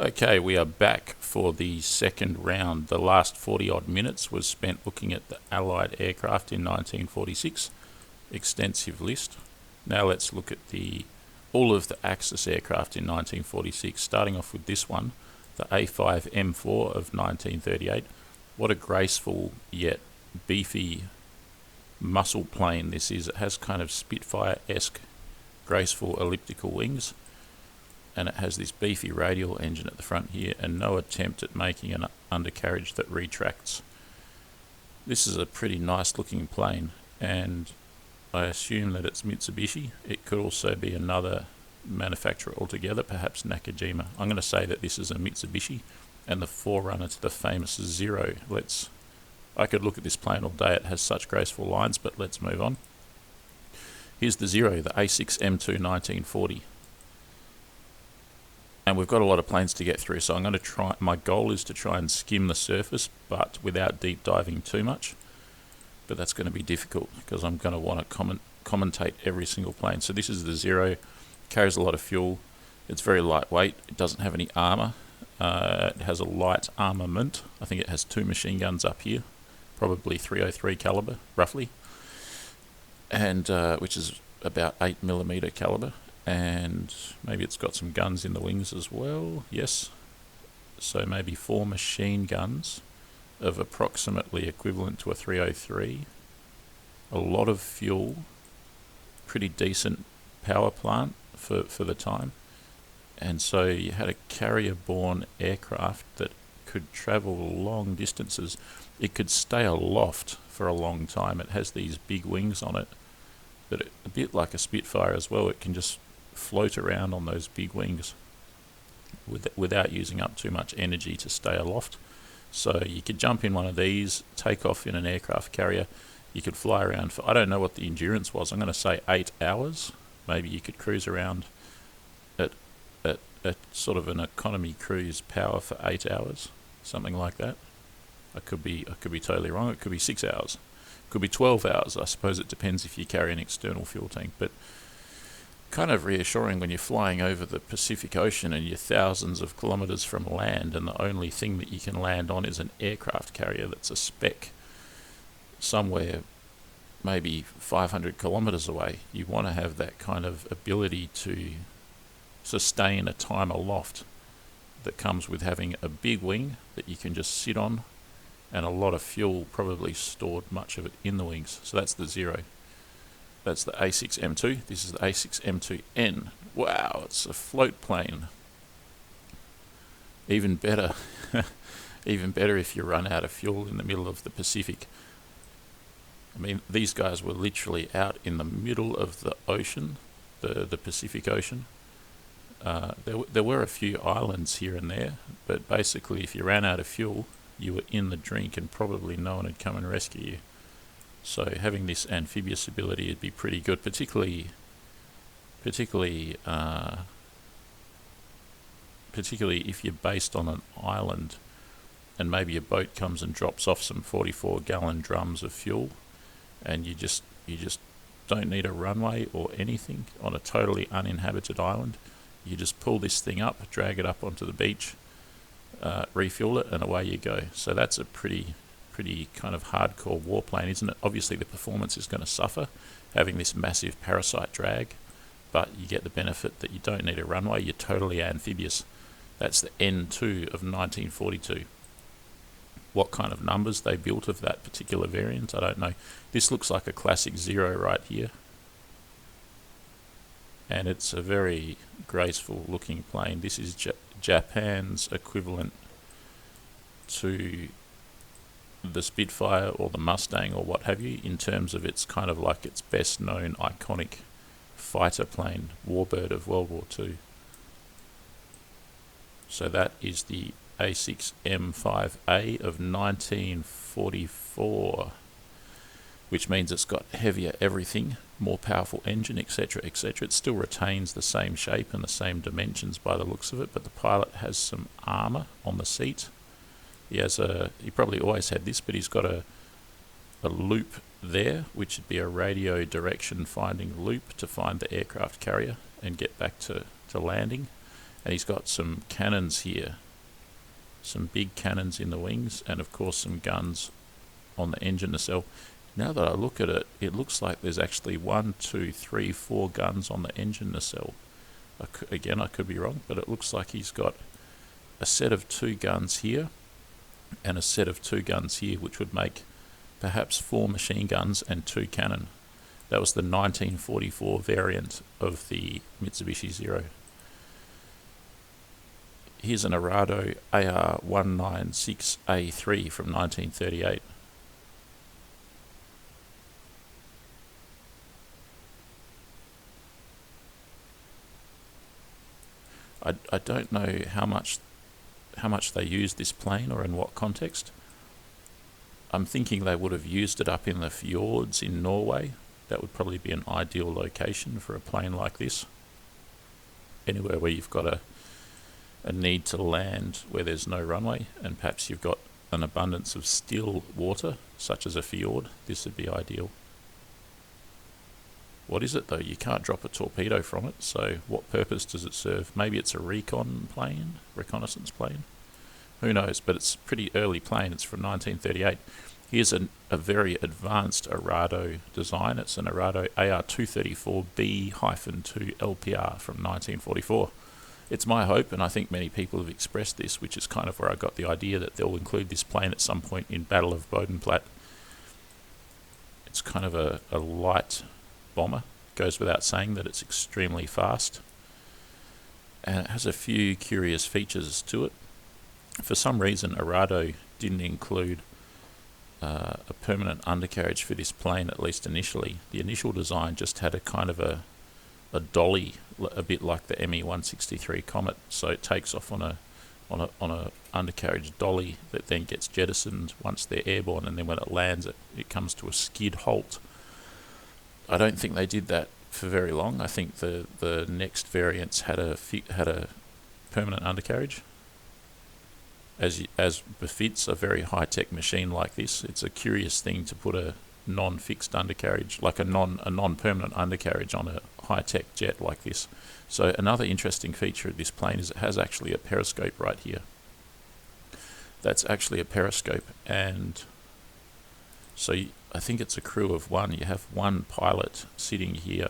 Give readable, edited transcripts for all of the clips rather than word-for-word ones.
Okay, we are back for the second round. The last 40 odd minutes was spent looking at the Allied aircraft in 1946. Extensive list. Now let's look at all of the Axis aircraft in 1946, starting off with this one, the A5M4 of 1938. What a graceful yet beefy muscle plane this is. It has kind of Spitfire-esque graceful elliptical wings, and it has this beefy radial engine at the front here and no attempt at making an undercarriage that retracts. This is a pretty nice looking plane, and I assume that it's Mitsubishi. It could also be another manufacturer altogether, perhaps Nakajima. I'm going to say that this is a Mitsubishi and the forerunner to the famous Zero. I could look at this plane all day, it has such graceful lines, but let's move on. Here's the Zero, the A6M2 1940. And we've got a lot of planes to get through, so I'm going to try. My goal is to try and skim the surface, but without deep diving too much. But that's going to be difficult because I'm going to want to commentate every single plane. So this is the Zero. Carries a lot of fuel. It's very lightweight. It doesn't have any armor. It has a light armament. I think it has 2 machine guns up here, probably .303 caliber, roughly, and which is about 8mm caliber. And maybe it's got some guns in the wings as well. Yes, so maybe 4 machine guns of approximately equivalent to a .303. A lot of fuel, pretty decent power plant for the time, and so you had a carrier-borne aircraft that could travel long distances. It could stay aloft for a long time. It has these big wings on it, but a bit like a Spitfire as well, it can just float around on those big wings without using up too much energy to stay aloft. So you could jump in one of these, take off in an aircraft carrier. You could fly around for, I don't know what the endurance was, I'm going to say 8 hours. Maybe you could cruise around at sort of an economy cruise power for 8 hours, something like that. I could be totally wrong. It could be 6 hours, it could be 12 hours. I suppose it depends if you carry an external fuel tank. But kind of reassuring when you're flying over the Pacific Ocean and you're thousands of kilometers from land, and the only thing that you can land on is an aircraft carrier that's a spec somewhere maybe 500 kilometers away. You want to have that kind of ability to sustain a time aloft that comes with having a big wing that you can just sit on, and a lot of fuel probably stored, much of it in the wings. So that's the Zero. That's the A6M2. This is the A6M2N. Wow, it's a float plane. Even better. Even better if you run out of fuel in the middle of the Pacific. I mean, these guys were literally out in the middle of the ocean, the Pacific Ocean. There were a few islands here and there, but basically if you ran out of fuel, you were in the drink and probably no one would come and rescue you. So having this amphibious ability would be pretty good, particularly if you're based on an island and maybe a boat comes and drops off some 44-gallon drums of fuel, and you just don't need a runway or anything on a totally uninhabited island. You just pull this thing up, drag it up onto the beach, refuel it, and away you go. So that's a pretty kind of hardcore warplane, isn't it? Obviously the performance is going to suffer having this massive parasite drag, but you get the benefit that you don't need a runway. You're totally amphibious. That's the N2 of 1942. What kind of numbers they built of that particular variant, I don't know. This looks like a classic Zero right here, and it's a very graceful looking plane. This is Japan's equivalent to the Spitfire or the Mustang or what have you, in terms of its kind of like its best known iconic fighter plane, warbird of World War II. So that is the A6M5A of 1944, which means it's got heavier everything, more powerful engine, etc., etc. It still retains the same shape and the same dimensions by the looks of it, but the pilot has some armor on the seat. He probably always had this, but he's got a loop there, which would be a radio direction finding loop to find the aircraft carrier and get back to landing. And he's got some cannons here, some big cannons in the wings, and of course some guns on the engine nacelle. Now that I look at it, it looks like there's actually 1, 2, 3, 4 guns on the engine nacelle. Again, I could be wrong, but it looks like he's got a set of 2 guns here and a set of 2 guns here, which would make perhaps 4 machine guns and 2 cannon. That was the 1944 variant of the Mitsubishi Zero. Here's an Arado AR-196A3 from 1938. I don't know how much they used this plane or in what context. I'm thinking they would have used it up in the fjords in Norway. That would probably be an ideal location for a plane like this. Anywhere where you've got a need to land where there's no runway, and perhaps you've got an abundance of still water, such as a fjord, this would be ideal. What is it though? You can't drop a torpedo from it, so what purpose does it serve? Maybe it's a reconnaissance plane? Who knows, but it's a pretty early plane. It's from 1938. Here's a very advanced Arado design. It's an Arado AR-234B-2 LPR from 1944. It's my hope, and I think many people have expressed this, which is kind of where I got the idea that they'll include this plane at some point in Battle of Bodenplatte. It's kind of a light bomber. Goes without saying that it's extremely fast. And it has a few curious features to it. For some reason, Arado didn't include a permanent undercarriage for this plane, at least initially. The initial design just had a kind of a dolly, a bit like the ME-163 Comet, so it takes off on a undercarriage dolly that then gets jettisoned once they're airborne, and then when it lands, it comes to a skid halt. I don't think they did that for very long. I think the next variants had a permanent undercarriage, as befits a very high-tech machine like this. It's a curious thing to put a non-fixed undercarriage, like a non-permanent undercarriage on a high-tech jet like this. So another interesting feature of this plane is it has actually a periscope right here. That's actually a periscope, and so I think it's a crew of 1. You have 1 pilot sitting here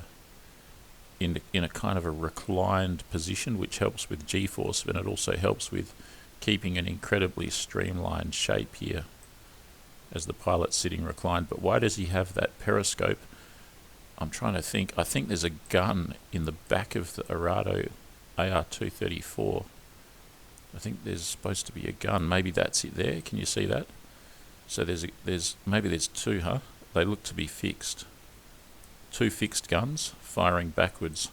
in a kind of a reclined position, which helps with G-force, and it also helps with keeping an incredibly streamlined shape here as the pilot's sitting reclined. But why does he have that periscope? I'm trying to think. I think there's a gun in the back of the Arado AR-234. I think there's supposed to be a gun. Maybe that's it there. Can you see that? So maybe there's 2, huh? They look to be fixed. 2 fixed guns firing backwards.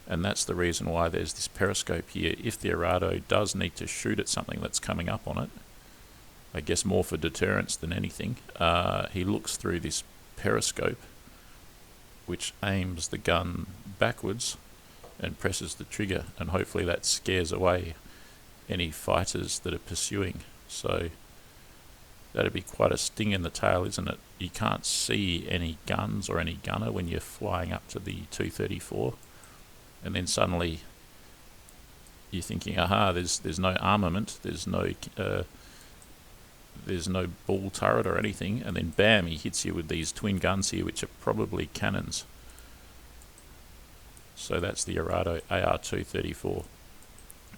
And that's the reason why there's this periscope here. If the Arado does need to shoot at something that's coming up on it, I guess more for deterrence than anything, he looks through this periscope, which aims the gun backwards and presses the trigger, and hopefully that scares away any fighters that are pursuing. So that'd be quite a sting in the tail, isn't it? You can't see any guns or any gunner when you're flying up to the 234, and then suddenly you're thinking, aha, there's no armament, there's no ball turret or anything, and then bam, he hits you with these twin guns here, which are probably cannons. So that's the Arado AR-234.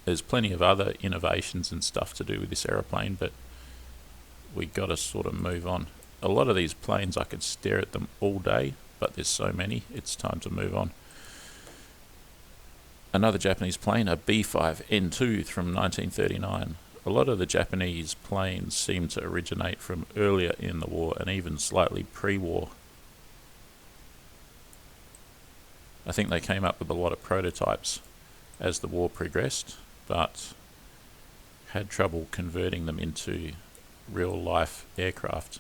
There's plenty of other innovations and stuff to do with this aeroplane, but we got to sort of move on. A lot of these planes, I could stare at them all day, but there's so many, it's time to move on. Another Japanese plane, a B-5N2 from 1939. A lot of the Japanese planes seem to originate from earlier in the war and even slightly pre-war. I think they came up with a lot of prototypes as the war progressed, but had trouble converting them into real-life aircraft,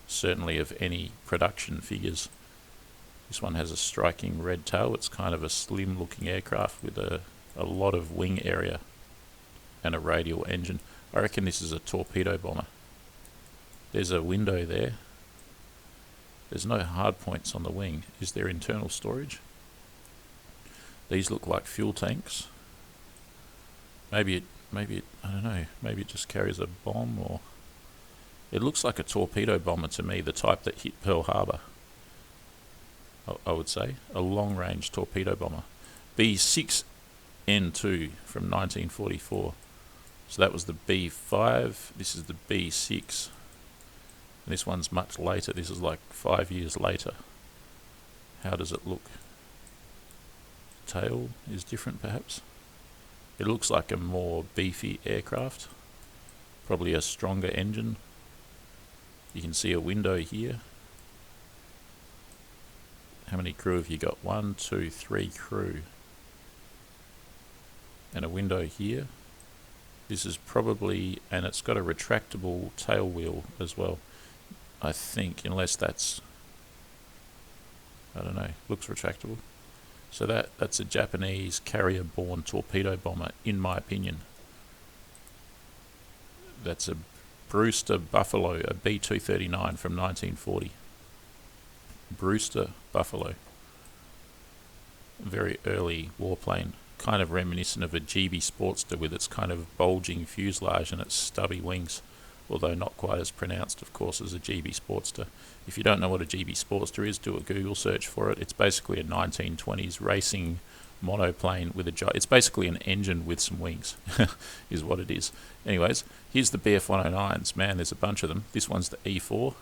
certainly of any production figures. This one has a striking red tail. It's kind of a slim-looking aircraft with a lot of wing area and a radial engine. I reckon this is a torpedo bomber. There's a window there. There's no hard points on the wing. Is there internal storage? These look like fuel tanks. maybe it, I don't know, maybe it just carries a bomb, or it looks like a torpedo bomber to me, the type that hit Pearl Harbor. I would say a long-range torpedo bomber, B6N2 from 1944. So that was the B5. This is the B6. And this one's much later. This is like 5 years later. How does it look? Tail is different, perhaps. It looks like a more beefy aircraft, probably a stronger engine. You can see a window here. How many crew have you got? 1, 2, 3 crew. And a window here. This is probably, and it's got a retractable tail wheel as well, I think, unless that's, I don't know, looks retractable. So that's a Japanese carrier-borne torpedo bomber, in my opinion. That's a Brewster Buffalo, a B-239 from 1940. Brewster Buffalo. Very early warplane, kind of reminiscent of a GB Sportster with its kind of bulging fuselage and its stubby wings, although not quite as pronounced, of course, as a GB Sportster. If you don't know what a GB Sportster is, do a Google search for it. It's basically a 1920s racing monoplane with it's basically an engine with some wings, is what it is. Anyways, here's the BF-109s. Man, there's a bunch of them. This one's the E4.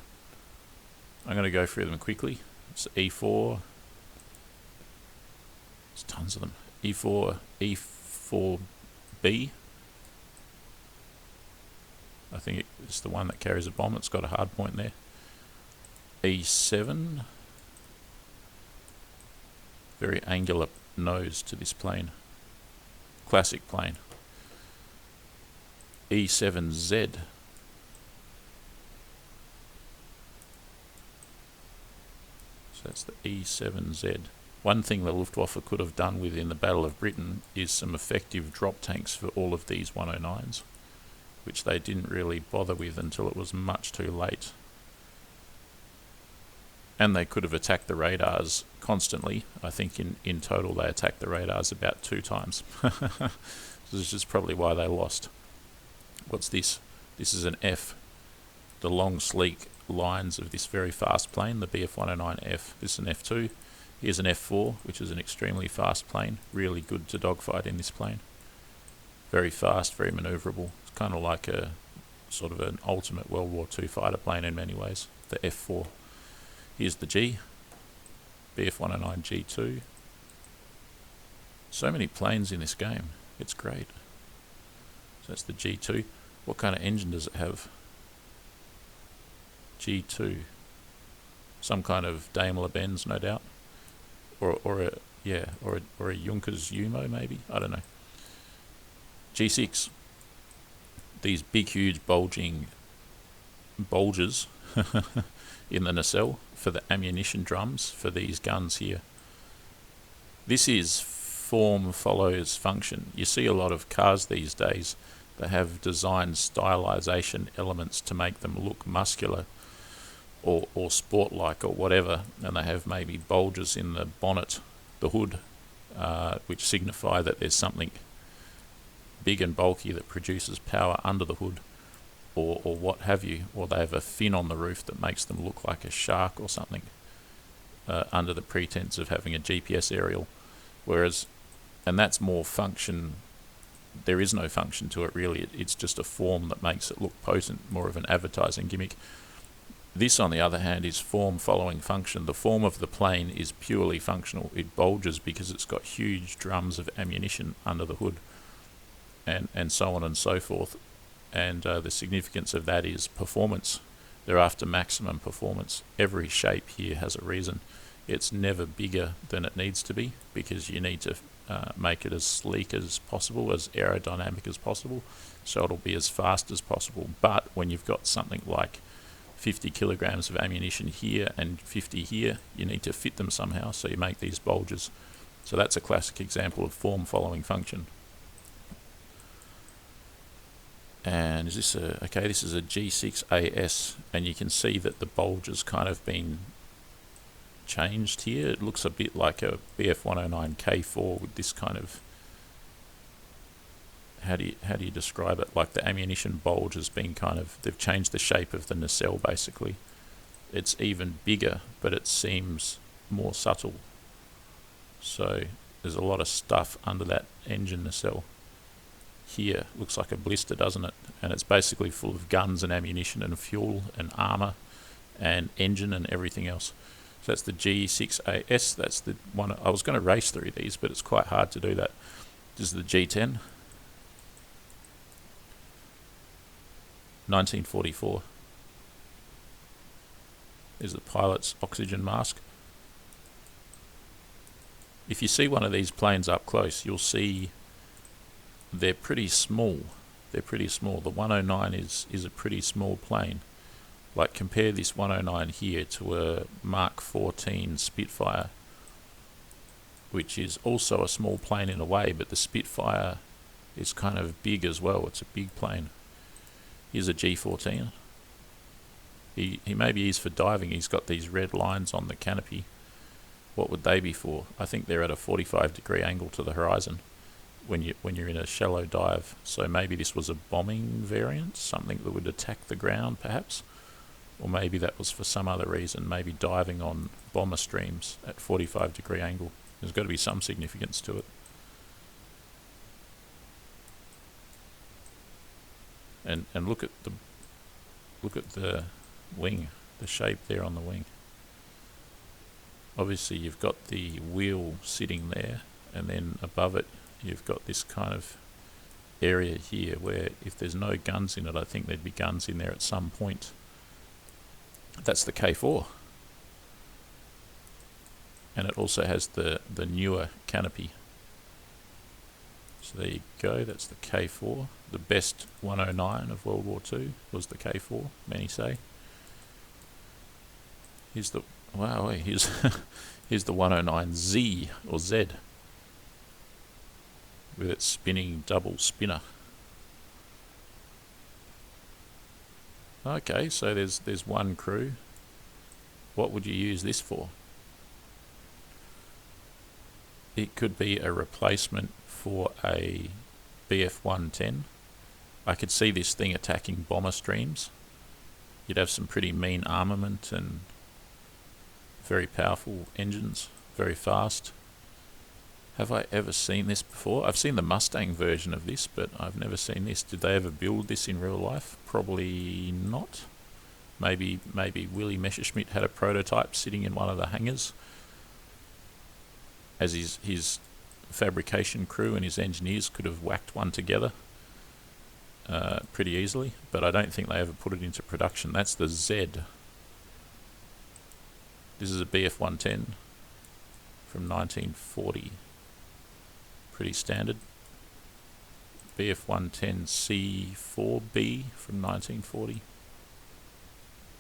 I'm going to go through them quickly. It's E4. There's tons of them. E4, E4B. I think it's the one that carries a bomb. It's got a hard point there. E7. Very angular nose to this plane. Classic plane. E7Z. So that's the E7Z. One thing the Luftwaffe could have done within the Battle of Britain is some effective drop tanks for all of these 109s, which they didn't really bother with until it was much too late. And they could have attacked the radars constantly. I think in total they attacked the radars about 2 times. This is probably why they lost. What's this? This is an F. The long, sleek lines of this very fast plane, the BF-109F. This is an F2. Here's an F4, which is an extremely fast plane. Really good to dogfight in this plane. Very fast, very manoeuvrable. It's kind of like a sort of an ultimate World War II fighter plane in many ways, the F4. Here's the G, BF-109G2. So many planes in this game. It's great. So that's the G2. What kind of engine does it have? G2. Some kind of Daimler-Benz, no doubt. Or a Junkers Umo, maybe? I don't know. G6. These big, huge, bulging bulges in the nacelle for the ammunition drums for these guns here. This is form follows function. You see a lot of cars these days that have design stylization elements to make them look muscular or sport-like or whatever, and they have maybe bulges in the bonnet, the hood, which signify that there's something big and bulky that produces power under the hood, or what have you, or they have a fin on the roof that makes them look like a shark or something, under the pretense of having a GPS aerial. Whereas, and that's more function. There is no function to it really. It's just a form that makes it look potent, more of an advertising gimmick. This, on the other hand, is form following function. The form of the plane is purely functional. It bulges because it's got huge drums of ammunition under the hood, and so on and so forth. And the significance of that is performance. They're after maximum performance. Every shape here has a reason. It's never bigger than it needs to be, because you need to make it as sleek as possible, as aerodynamic as possible, so it'll be as fast as possible. But when you've got something like 50 kilograms of ammunition here and 50 here, you need to fit them somehow, so you make these bulges. So that's a classic example of form following function. And is this okay, this is a G6AS, and you can see that the bulge has kind of been changed here. It looks a bit like a BF-109K4 with this kind of how do you describe it? Like the ammunition bulge has been they've changed the shape of the nacelle basically. It's even bigger, but it seems more subtle. So there's a lot of stuff under that engine nacelle. Here looks like a blister, doesn't it? And it's basically full of guns and ammunition and fuel and armor and engine and everything else. So that's the G6AS. That's the one. I was going to race through these, but it's quite hard to do that. This is the G10, 1944. Is the pilot's oxygen mask. If you see one of these planes up close, you'll see they're pretty small. They're pretty small. The 109 is a pretty small plane. Like, compare this 109 here to a Mark 14 Spitfire, which is also a small plane in a way, but the Spitfire is kind of big as well. It's a big plane. Here's a G14. He maybe is for diving. He's got these red lines on the canopy. What would they be for? I think they're at a 45-degree angle to the horizon when you're in a shallow dive. So maybe this was a bombing variant, something that would attack the ground perhaps, or maybe that was for some other reason, maybe diving on bomber streams at 45-degree angle. There's got to be some significance to it. And look at the wing, the shape there on the wing. Obviously you've got the wheel sitting there, and then above it you've got this kind of area here where if there's no guns in it, I think there'd be guns in there at some point. That's the K4. And it also has the newer canopy. So there you go, that's the K4. The best 109 of World War II was the K4, many say. Here's the, wow, here's the 109Z or Z with its spinning double spinner. Okay, so there's one crew. What would you use this for? It could be a replacement for a BF-110. I could see this thing attacking bomber streams. You'd have some pretty mean armament and very powerful engines, very fast. Have I ever seen this before? I've seen the Mustang version of this, but I've never seen this. Did they ever build this in real life? Probably not. Maybe Willie Messerschmitt had a prototype sitting in one of the hangars as his fabrication crew and his engineers could have whacked one together pretty easily, but I don't think they ever put it into production. That's the Z. This is a BF-110 from 1940. Pretty standard. BF-110 C4B from 1940.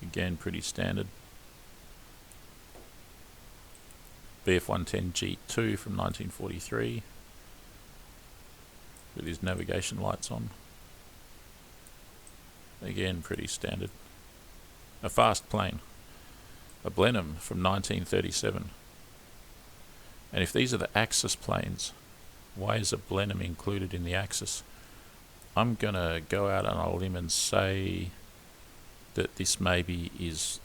Again, pretty standard. BF-110 G2 from 1943 with his navigation lights on. Again, pretty standard. A fast plane. A Blenheim from 1937. And if these are the Axis planes, why is a Blenheim included in the Axis? I'm going to go out on a limb and say that this maybe is...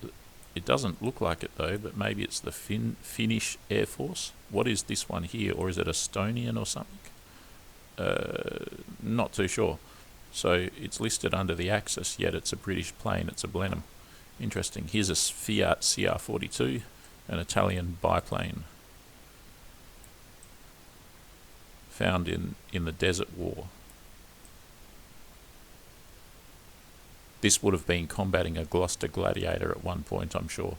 It doesn't look like it though, but maybe it's the Finnish Air Force. What is this one here, or is it Estonian or something? Not too sure. So it's listed under the Axis, yet it's a British plane, it's a Blenheim. Interesting. Here's a Fiat Cr, an Italian biplane found in the Desert War. This would have been combating a Gloster Gladiator at one point, I'm sure.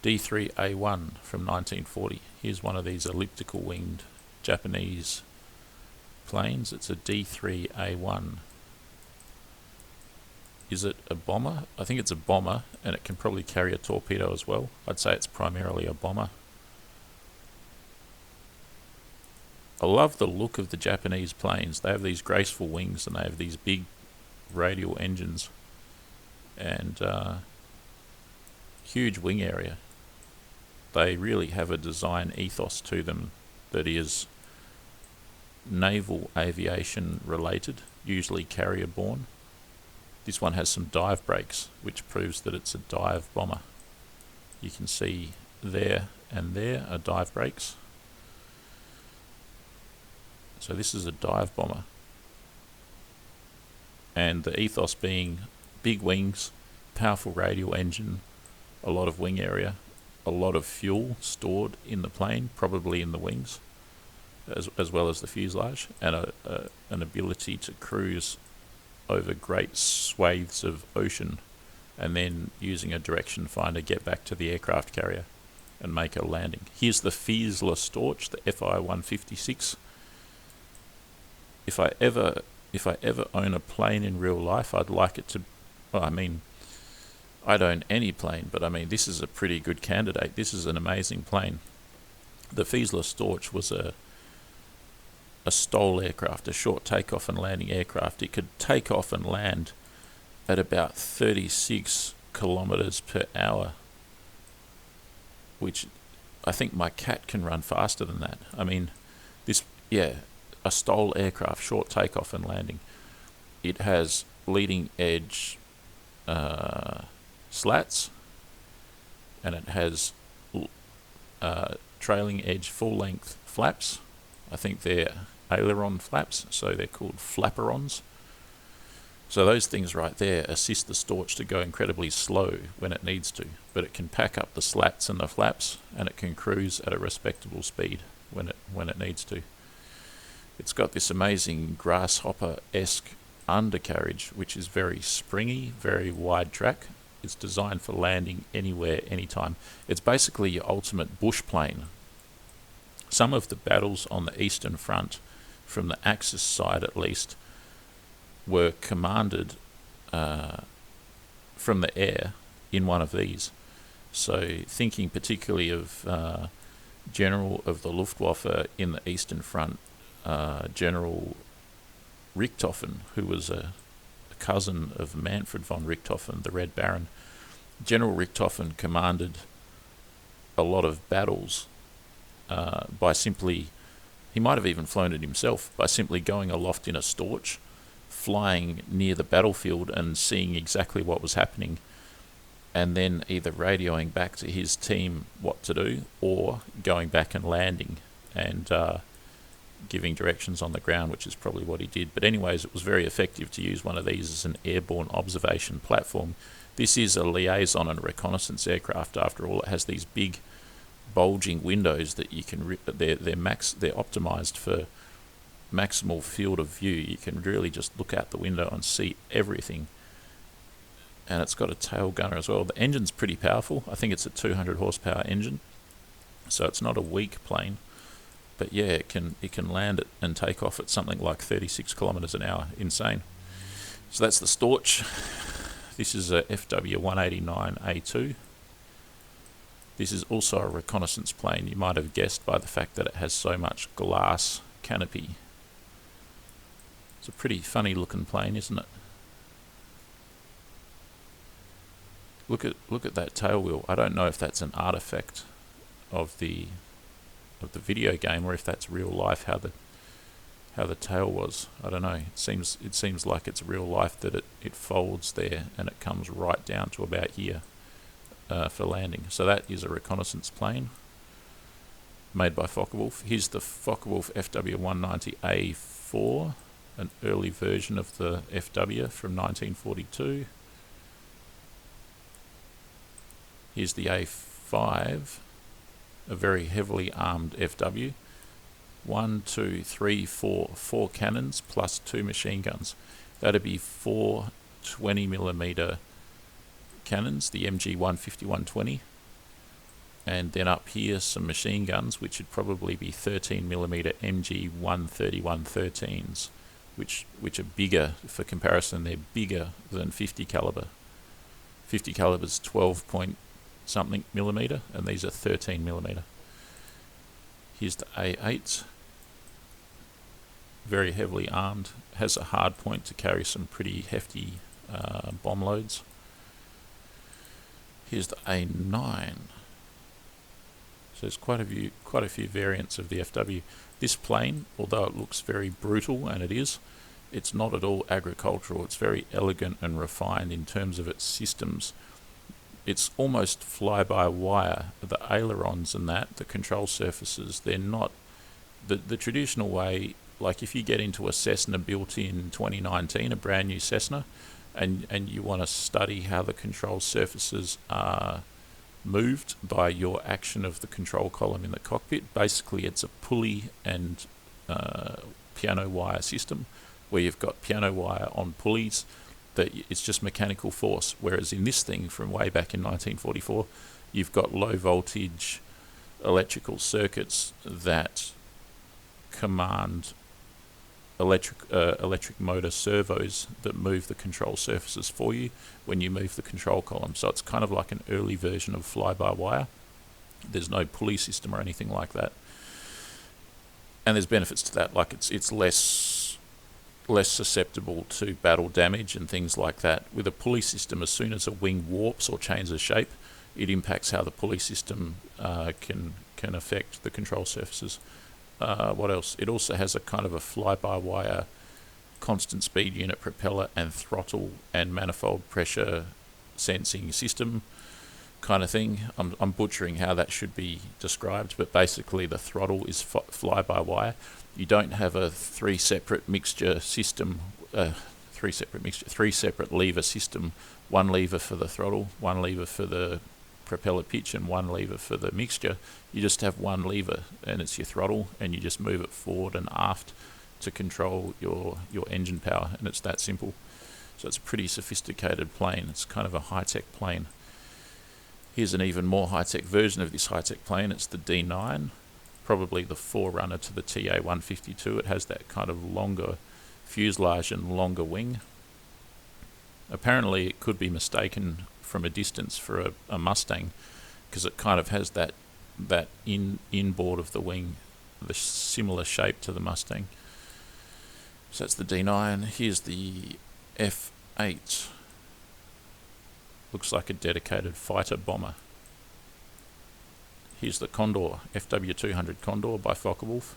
D3A1 from 1940. Here's one of these elliptical winged Japanese planes. It's a D3A1. Is it a bomber? I think it's a bomber, and it can probably carry a torpedo as well. I'd say it's primarily a bomber. I love the look of the Japanese planes. They have these graceful wings and they have these big radial engines and huge wing area. They really have a design ethos to them that is naval aviation related, usually carrier borne. This one has some dive brakes, which proves that it's a dive bomber. You can see there and there are dive brakes. So this is a dive bomber. And the ethos being big wings, powerful radial engine, a lot of wing area, a lot of fuel stored in the plane, probably in the wings, as well as the fuselage, and an ability to cruise over great swathes of ocean, and then using a direction finder get back to the aircraft carrier and make a landing. Here's the Fiat Storch, the FI-156. If I ever own a plane in real life, I'd like it to, well, I mean, I'd own any plane, but I mean, this is a pretty good candidate. This is an amazing plane. The Fiat Storch was a STOL aircraft, a short takeoff and landing aircraft. It could take off and land at about 36 kilometers per hour, which I think my cat can run faster than that. I mean, a STOL aircraft, short takeoff and landing. It has leading edge slats, and it has trailing edge full length flaps. I think they're aileron flaps, so they're called flaperons. So those things right there assist the Storch to go incredibly slow when it needs to, but it can pack up the slats and the flaps, and it can cruise at a respectable speed when it needs to. It's got this amazing grasshopper-esque undercarriage, which is very springy, very wide track. It's designed for landing anywhere, anytime. It's basically your ultimate bush plane. Some of the battles on the Eastern Front, from the Axis side at least, were commanded from the air in one of these. So thinking particularly of General of the Luftwaffe in the Eastern Front, General Richthofen, who was a cousin of Manfred von Richthofen, the Red Baron. General Richthofen commanded a lot of battles by simply, he might have even flown it himself, by simply going aloft in a Storch, flying near the battlefield and seeing exactly what was happening, and then either radioing back to his team what to do, or going back and landing and giving directions on the ground, which is probably what he did. But anyways, it was very effective to use one of these as an airborne observation platform. This is a liaison and reconnaissance aircraft. After all, it has these big bulging windows that you can they're optimized for maximal field of view. You can really just look out the window and see everything. And it's got a tail gunner as well. The engine's pretty powerful. I think it's a 200 horsepower engine, so it's not a weak plane. But yeah, it can land it and take off at something like 36 kilometers an hour. Insane. So that's the Storch. This is a FW-189A2. This is also a reconnaissance plane. You might have guessed by the fact that it has so much glass canopy. It's a pretty funny looking plane, isn't it? Look at that tail wheel. I don't know if that's an artifact of the video game, or if that's real life, how the tail was. I don't know. It seems like it's real life, that it folds there and it comes right down to about here for landing. So that is a reconnaissance plane made by Focke-Wulf. Here's the Focke-Wulf FW-190A4, an early version of the FW from 1942. Here's the A5, a very heavily armed FW. 1, 2, 3, 4 cannons plus 2 machine guns. That'd be 4 20mm cannons, the MG 150-120, and then up here some machine guns, which would probably be 13mm MG 130-113s, which are bigger. For comparison, they're bigger than 50 caliber. 50 caliber's 12 point something millimeter, and these are 13mm. Here's the A8, very heavily armed, has a hard point to carry some pretty hefty bomb loads. Here's the A9. So there's quite a few variants of the FW. This plane, although it looks very brutal, and it is, it's not at all agricultural. It's very elegant and refined in terms of its systems. It's almost fly-by-wire. The ailerons and that, the control surfaces, they're not the traditional way. Like if you get into a Cessna built in 2019, a brand new Cessna, and you want to study how the control surfaces are moved by your action of the control column in the cockpit, basically it's a pulley and piano wire system where you've got piano wire on pulleys that it's just mechanical force, whereas in this thing from way back in 1944 you've got low voltage electrical circuits that command electric motor servos that move the control surfaces for you when you move the control column. So it's kind of like an early version of fly-by-wire. There's no pulley system or anything like that, and there's benefits to that. Like it's less susceptible to battle damage and things like that. With a pulley system, as soon as a wing warps or changes shape, it impacts how the pulley system can affect the control surfaces. What else? It also has a kind of a fly-by-wire constant speed unit propeller and throttle and manifold pressure sensing system kind of thing. I'm butchering how that should be described, but basically the throttle is fly-by-wire. You don't have a three separate mixture system, three separate lever system, one lever for the throttle, one lever for the propeller pitch, and one lever for the mixture. You just have one lever, and it's your throttle, and you just move it forward and aft to control your engine power, and it's that simple. So it's a pretty sophisticated plane. It's kind of a high-tech plane. Here's an even more high-tech version of this high-tech plane. It's the D9, probably the forerunner to the TA-152. It has that kind of longer fuselage and longer wing. Apparently it could be mistaken from a distance for a Mustang, because it kind of has that inboard of the wing, the similar shape to the Mustang. So that's the D9. Here's the F8. Looks like a dedicated fighter bomber. Here's the Condor, FW200 Condor by Focke-Wulf.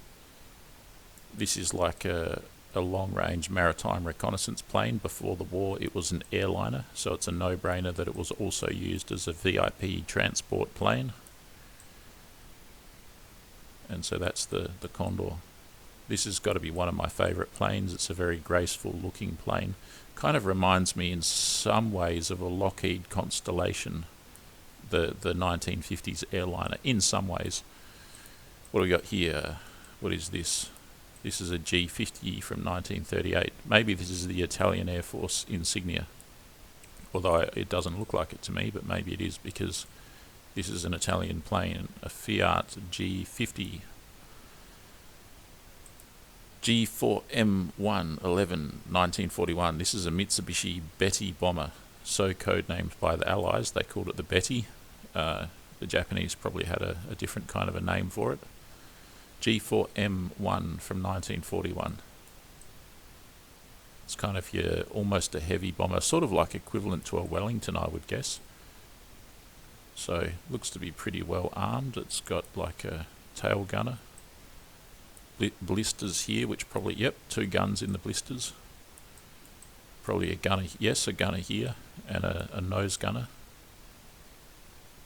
This is like a long-range maritime reconnaissance plane. Before the war it was an airliner, so it's a no-brainer that it was also used as a VIP transport plane. And so that's the Condor. This has got to be one of my favourite planes. It's a very graceful looking plane. Kind of reminds me in some ways of a Lockheed Constellation, the 1950s airliner, in some ways. What do we got here? What is this? This is a G50 from 1938. Maybe this is the Italian Air Force insignia, although it doesn't look like it to me, but maybe it is, because this is an Italian plane, a Fiat G50. G4M1 1941. This is a Mitsubishi Betty bomber, so codenamed by the Allies. They called it the Betty. The Japanese probably had a different kind of a name for it. G4M1 from 1941. It's kind of almost a heavy bomber, sort of like equivalent to a Wellington, I would guess. So looks to be pretty well armed. It's got like a tail gunner. Blisters here, which probably, yep, 2 guns in the blisters. Probably a gunner, yes, a gunner here, and a nose gunner.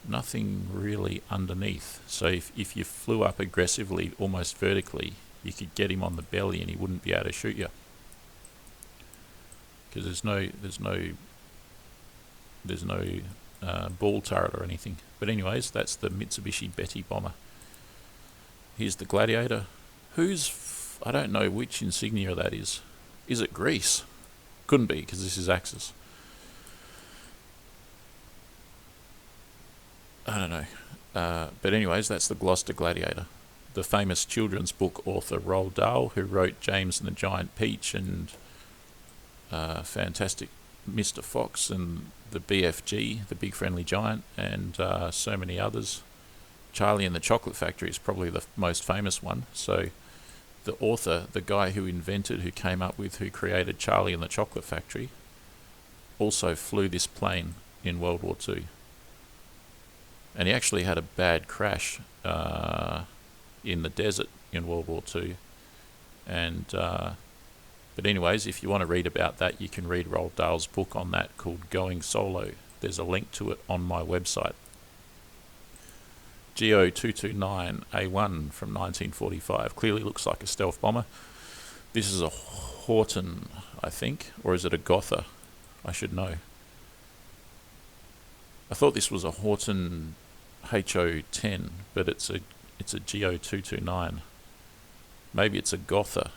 Nothing really underneath. So if you flew up aggressively, almost vertically, you could get him on the belly and he wouldn't be able to shoot you, because there's no ball turret or anything. But anyways, that's the Mitsubishi Betty bomber. Here's the Gladiator. I don't know which insignia that is. Is it Greece? Couldn't be, because this is Axis. I don't know. But anyways, that's the Gloster Gladiator. The famous children's book author Roald Dahl, who wrote James and the Giant Peach and Fantastic Mr. Fox and the BFG, the Big Friendly Giant, and so many others. Charlie and the Chocolate Factory is probably the most famous one. So the author, the guy who came up with, who created Charlie and the Chocolate Factory, also flew this plane in World War II. And he actually had a bad crash in the desert in World War II. And but anyways, if you want to read about that, you can read Roald Dahl's book on that called Going Solo. There's a link to it on my website. GO229A1 from 1945. Clearly looks like a stealth bomber. This is a Horton, I think, or is it a Gotha? I should know. I thought this was a Horton HO10, but it's a GO229. Maybe it's a Gotha.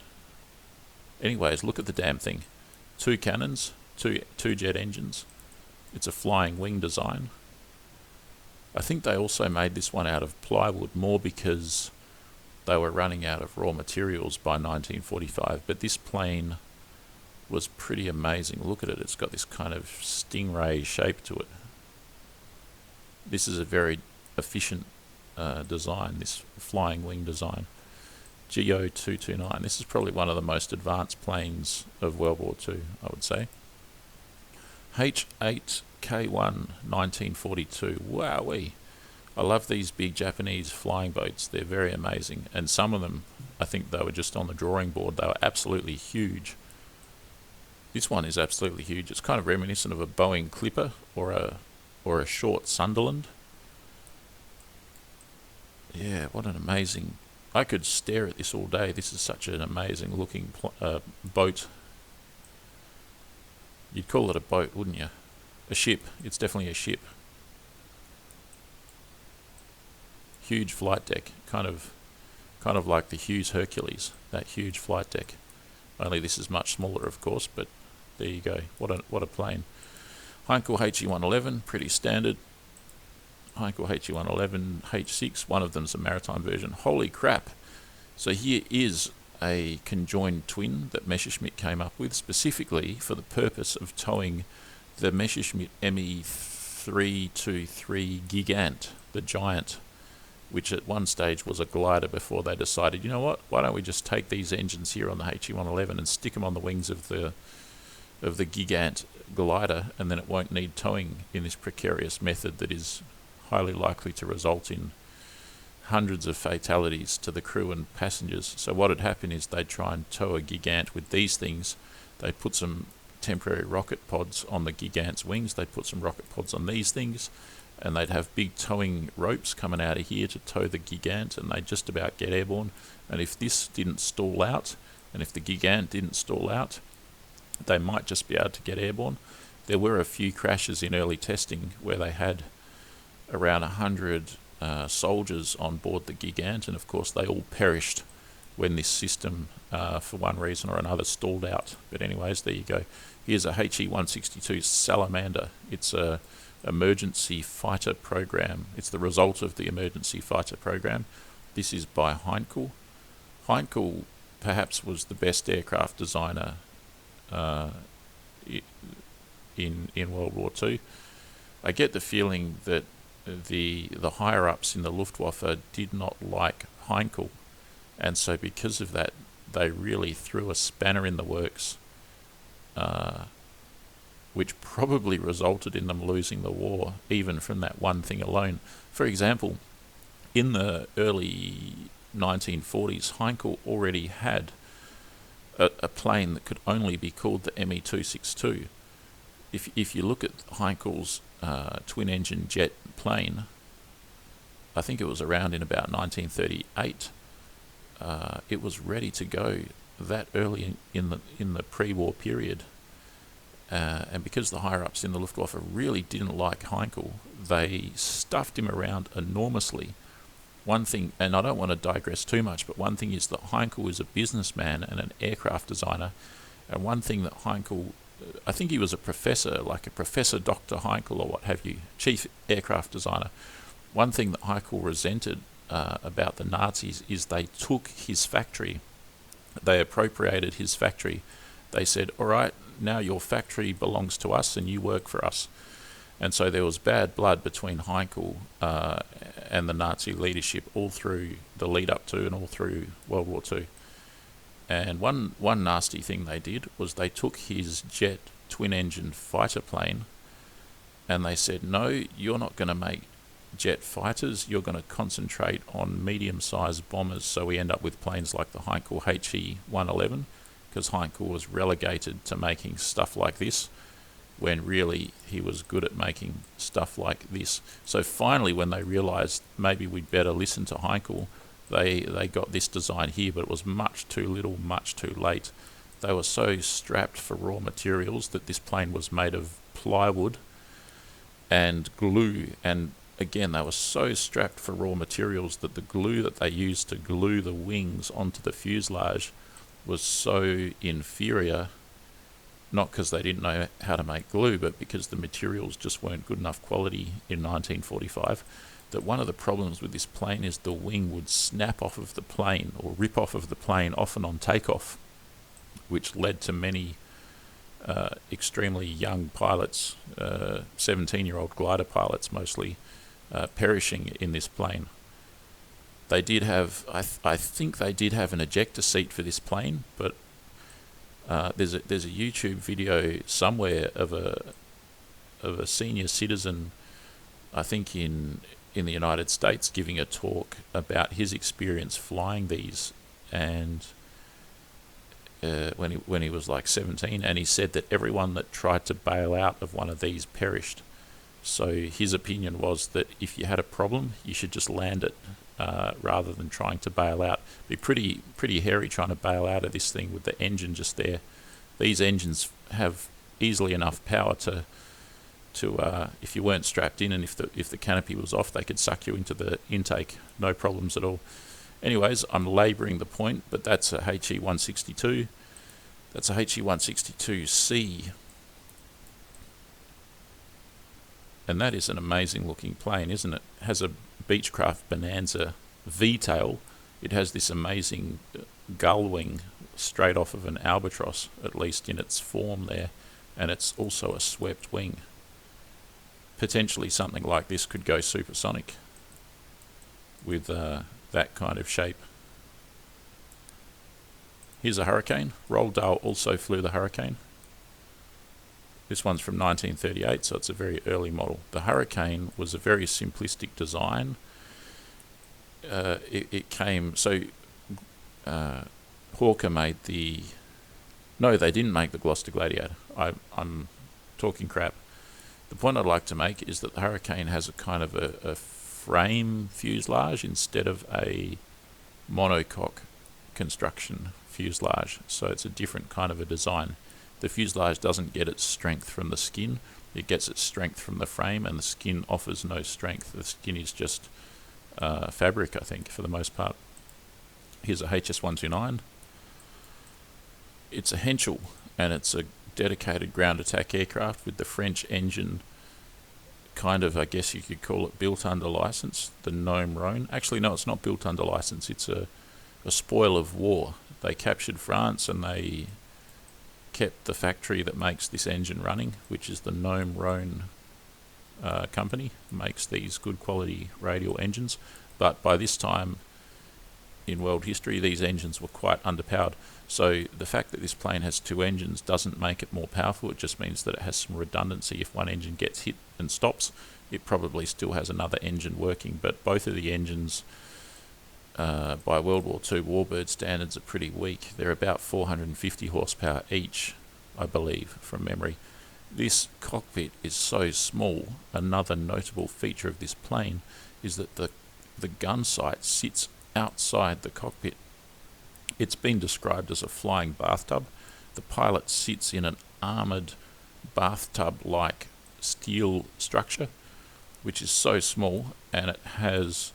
Anyways, look at the damn thing. 2 cannons, two jet engines. It's a flying wing design. I think they also made this one out of plywood, more because they were running out of raw materials by 1945. But this plane was pretty amazing. Look at it. It's got this kind of stingray shape to it. This is a very efficient design, this flying wing design. GO229. This is probably one of the most advanced planes of World War II, I would say. H8 K1 1942. Wowee. I love these big Japanese flying boats. They're very amazing. And some of them, I think they were just on the drawing board. They were absolutely huge. This one is absolutely huge. It's kind of reminiscent of a Boeing Clipper or a short Sunderland. Yeah, what an amazing... I could stare at this all day. This is such an amazing looking boat. You'd call it a boat, wouldn't you? A ship. It's definitely a ship. Huge flight deck. Kind of like the Hughes Hercules. That huge flight deck. Only this is much smaller, of course, but there you go. What a plane. Heinkel HE111, pretty standard. Heinkel HE111, H6, one of them's a maritime version. Holy crap. So here is a conjoined twin that Messerschmitt came up with specifically for the purpose of towing the Messerschmitt ME323 Gigant, the giant, which at one stage was a glider before they decided, you know what, why don't we just take these engines here on the HE111 and stick them on the wings of the Gigant glider, and then it won't need towing in this precarious method that is highly likely to result in hundreds of fatalities to the crew and passengers. So what had happened is they'd try and tow a Gigant with these things. They'd put some temporary rocket pods on the Gigant's wings. They'd put some rocket pods on these things, and they'd have big towing ropes coming out of here to tow the Gigant, and they'd just about get airborne. And if this didn't stall out, and if the Gigant didn't stall out, they might just be able to get airborne. There were a few crashes in early testing where they had around 100 soldiers on board the Gigant, and of course they all perished when this system, for one reason or another, stalled out. But anyways, there you go. Here's a HE-162 Salamander. It's a emergency fighter program. It's the result of the emergency fighter program. This is by Heinkel. Heinkel perhaps was the best aircraft designer in World War II. I get the feeling that the higher-ups in the Luftwaffe did not like Heinkel, and so because of that they really threw a spanner in the works, which probably resulted in them losing the war, even from that one thing alone. For example, in the early 1940s, Heinkel already had a plane that could only be called the ME-262. If you look at Heinkel's twin-engine jet plane, I think it was around in about 1938. It was ready to go that early in the pre-war period, and because the higher-ups in the Luftwaffe really didn't like Heinkel, they stuffed him around enormously. One thing, and I don't want to digress too much, but one thing is that Heinkel is a businessman and an aircraft designer, and one thing that Heinkel, I think he was a professor, like a Professor Dr. Heinkel or what have you, chief aircraft designer. One thing that Heinkel resented about the Nazis is they took his factory, they appropriated his factory. They said, all right, now your factory belongs to us and you work for us. And so there was bad blood between Heinkel and the Nazi leadership all through the lead up to and all through World War II. And one nasty thing they did was they took his jet twin-engine fighter plane and they said, no, you're not going to make jet fighters, you're going to concentrate on medium-sized bombers, so we end up with planes like the Heinkel HE-111, because Heinkel was relegated to making stuff like this, when really he was good at making stuff like this. So finally, when they realised maybe we'd better listen to Heinkel, they got this design here, but it was much too little, much too late. They were so strapped for raw materials that this plane was made of plywood and glue, and again, they were so strapped for raw materials that the glue that they used to glue the wings onto the fuselage was so inferior, not because they didn't know how to make glue, but because the materials just weren't good enough quality in 1945, that one of the problems with this plane is the wing would snap off of the plane or rip off of the plane often on takeoff, which led to many extremely young pilots, 17-year-old glider pilots mostly, perishing in this plane. They did have, I think they did have an ejector seat for this plane, but there's a YouTube video somewhere of a senior citizen, I think in the United States, giving a talk about his experience flying these, and when he was like 17, and he said that everyone that tried to bail out of one of these perished. So his opinion was that if you had a problem, you should just land it rather than trying to bail out. It'd be pretty hairy trying to bail out of this thing with the engine just there. These engines have easily enough power to if you weren't strapped in and if the canopy was off, they could suck you into the intake, no problems at all. Anyways, I'm labouring the point, but that's a HE-162. That's a HE-162C. And that is an amazing looking plane, isn't it? It has a Beechcraft Bonanza V-tail. It has this amazing gull wing straight off of an albatross, at least in its form there. And it's also a swept wing. Potentially something like this could go supersonic with that kind of shape. Here's a Hurricane. Roald Dahl also flew the Hurricane. This one's from 1938, so it's a very early model. The Hurricane was a very simplistic design. It came, so Hawker made the, no, they didn't make the Gloster Gladiator. I'm talking crap. The point I'd like to make is that the Hurricane has a kind of a frame fuselage instead of a monocoque construction fuselage, so it's a different kind of a design. The fuselage doesn't get its strength from the skin, it gets its strength from the frame, and the skin offers no strength. The skin is just fabric, I think, for the most part. Here's a HS-129. It's a Henschel, and it's a dedicated ground attack aircraft with the French engine, kind of, I guess you could call it, built under license, the Gnome Rhone. Actually, no, it's not built under license, it's a spoil of war. They captured France and they kept the factory that makes this engine running, which is the Gnome Rhone company, makes these good quality radial engines. But by this time in world history, these engines were quite underpowered. So the fact that this plane has two engines doesn't make it more powerful, it just means that it has some redundancy. If one engine gets hit and stops, it probably still has another engine working. But both of the engines, by World War II Warbird standards, are pretty weak. They're about 450 horsepower each, I believe, from memory. This cockpit is so small. Another notable feature of this plane is that the gun sight sits outside the cockpit. It's been described as a flying bathtub. The pilot sits in an armoured bathtub-like steel structure, which is so small, and it has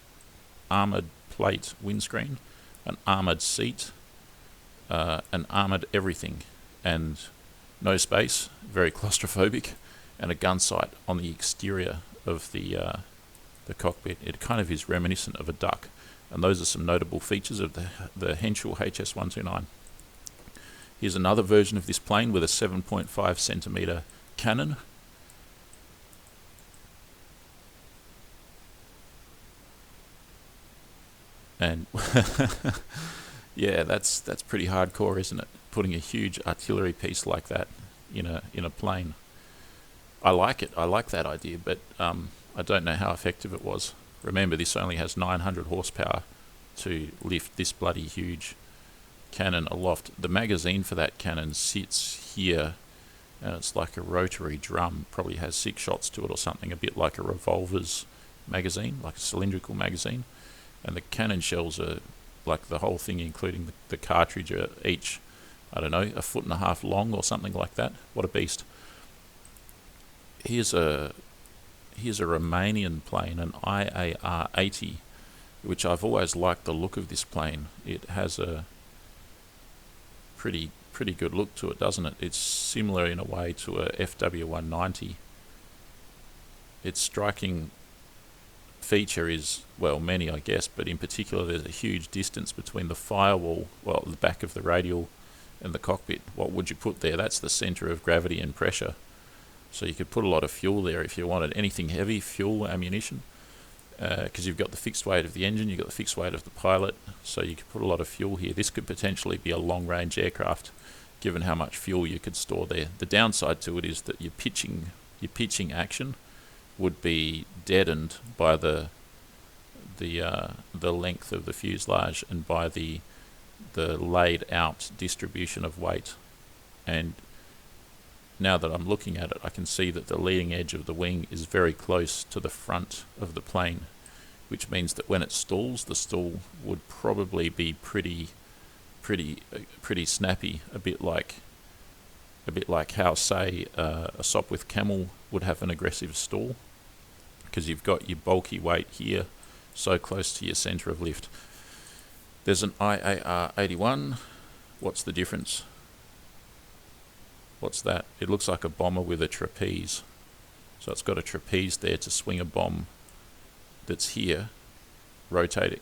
armoured plate windscreen, an armoured seat, an armoured everything, and no space, very claustrophobic, and a gun sight on the exterior of the cockpit. It kind of is reminiscent of a duck. And those are some notable features of the Henschel HS-129. Here's another version of this plane with a 7.5 centimetre cannon. And yeah, that's pretty hardcore, isn't it? Putting a huge artillery piece like that in a plane. I like it. I like that idea, but I don't know how effective it was. Remember, this only has 900 horsepower to lift this bloody huge cannon aloft. The magazine for that cannon sits here, and it's like a rotary drum, probably has 6 shots to it or something, a bit like a revolver's magazine, like a cylindrical magazine. And the cannon shells are, like the whole thing, including the cartridge, are each, I don't know, 1.5 foot long or something like that. What a beast. Here's a Romanian plane, an IAR-80, which I've always liked the look of this plane. It has a pretty good look to it, doesn't it? It's similar in a way to a FW190. Its striking feature is, well, many I guess, but in particular there's a huge distance between the firewall, well, the back of the radial, and the cockpit. What would you put there? That's the centre of gravity and pressure. So you could put a lot of fuel there if you wanted anything heavy, fuel, ammunition, because you've got the fixed weight of the engine, you've got the fixed weight of the pilot, so you could put a lot of fuel here. This could potentially be a long-range aircraft, given how much fuel you could store there. The downside to it is that your pitching action would be deadened by the length of the fuselage and by the laid out distribution of weight. And now that I'm looking at it, I can see that the leading edge of the wing is very close to the front of the plane, which means that when it stalls, the stall would probably be pretty snappy, a bit like how, say, a Sopwith Camel would have an aggressive stall, because you've got your bulky weight here so close to your centre of lift. There's an IAR-81. What's the difference? What's that? It looks like a bomber with a trapeze. So it's got a trapeze there to swing a bomb that's here, rotating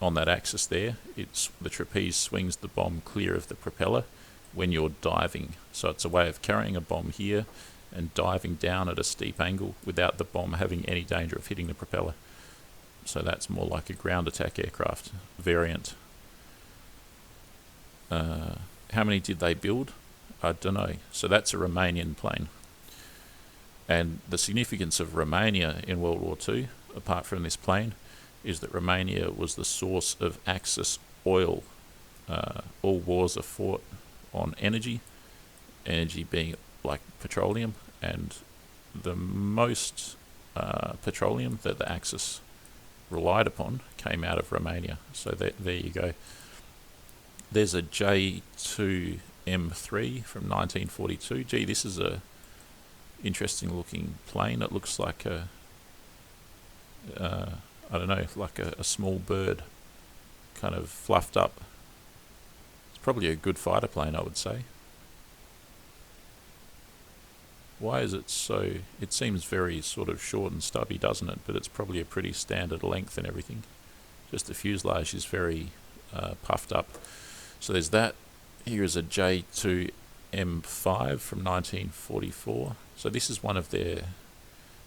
on that axis there. The trapeze swings the bomb clear of the propeller when you're diving. So it's a way of carrying a bomb here and diving down at a steep angle without the bomb having any danger of hitting the propeller. So that's more like a ground attack aircraft variant. How many did they build? I don't know. So that's a Romanian plane. And the significance of Romania in World War II, apart from this plane, is that Romania was the source of Axis oil. All wars are fought on energy being like petroleum, and the most petroleum that the Axis relied upon came out of Romania. So there you go. There's a J2 M3 from 1942. Gee, this is a interesting looking plane. It looks like a I don't know, like a small bird, kind of fluffed up. It's probably a good fighter plane, I would say. Why is it so? It seems very sort of short and stubby, doesn't it? But it's probably a pretty standard length and everything. Just the fuselage is very puffed up. So there's that. Here is a J2 M5 from 1944. So this is one of their...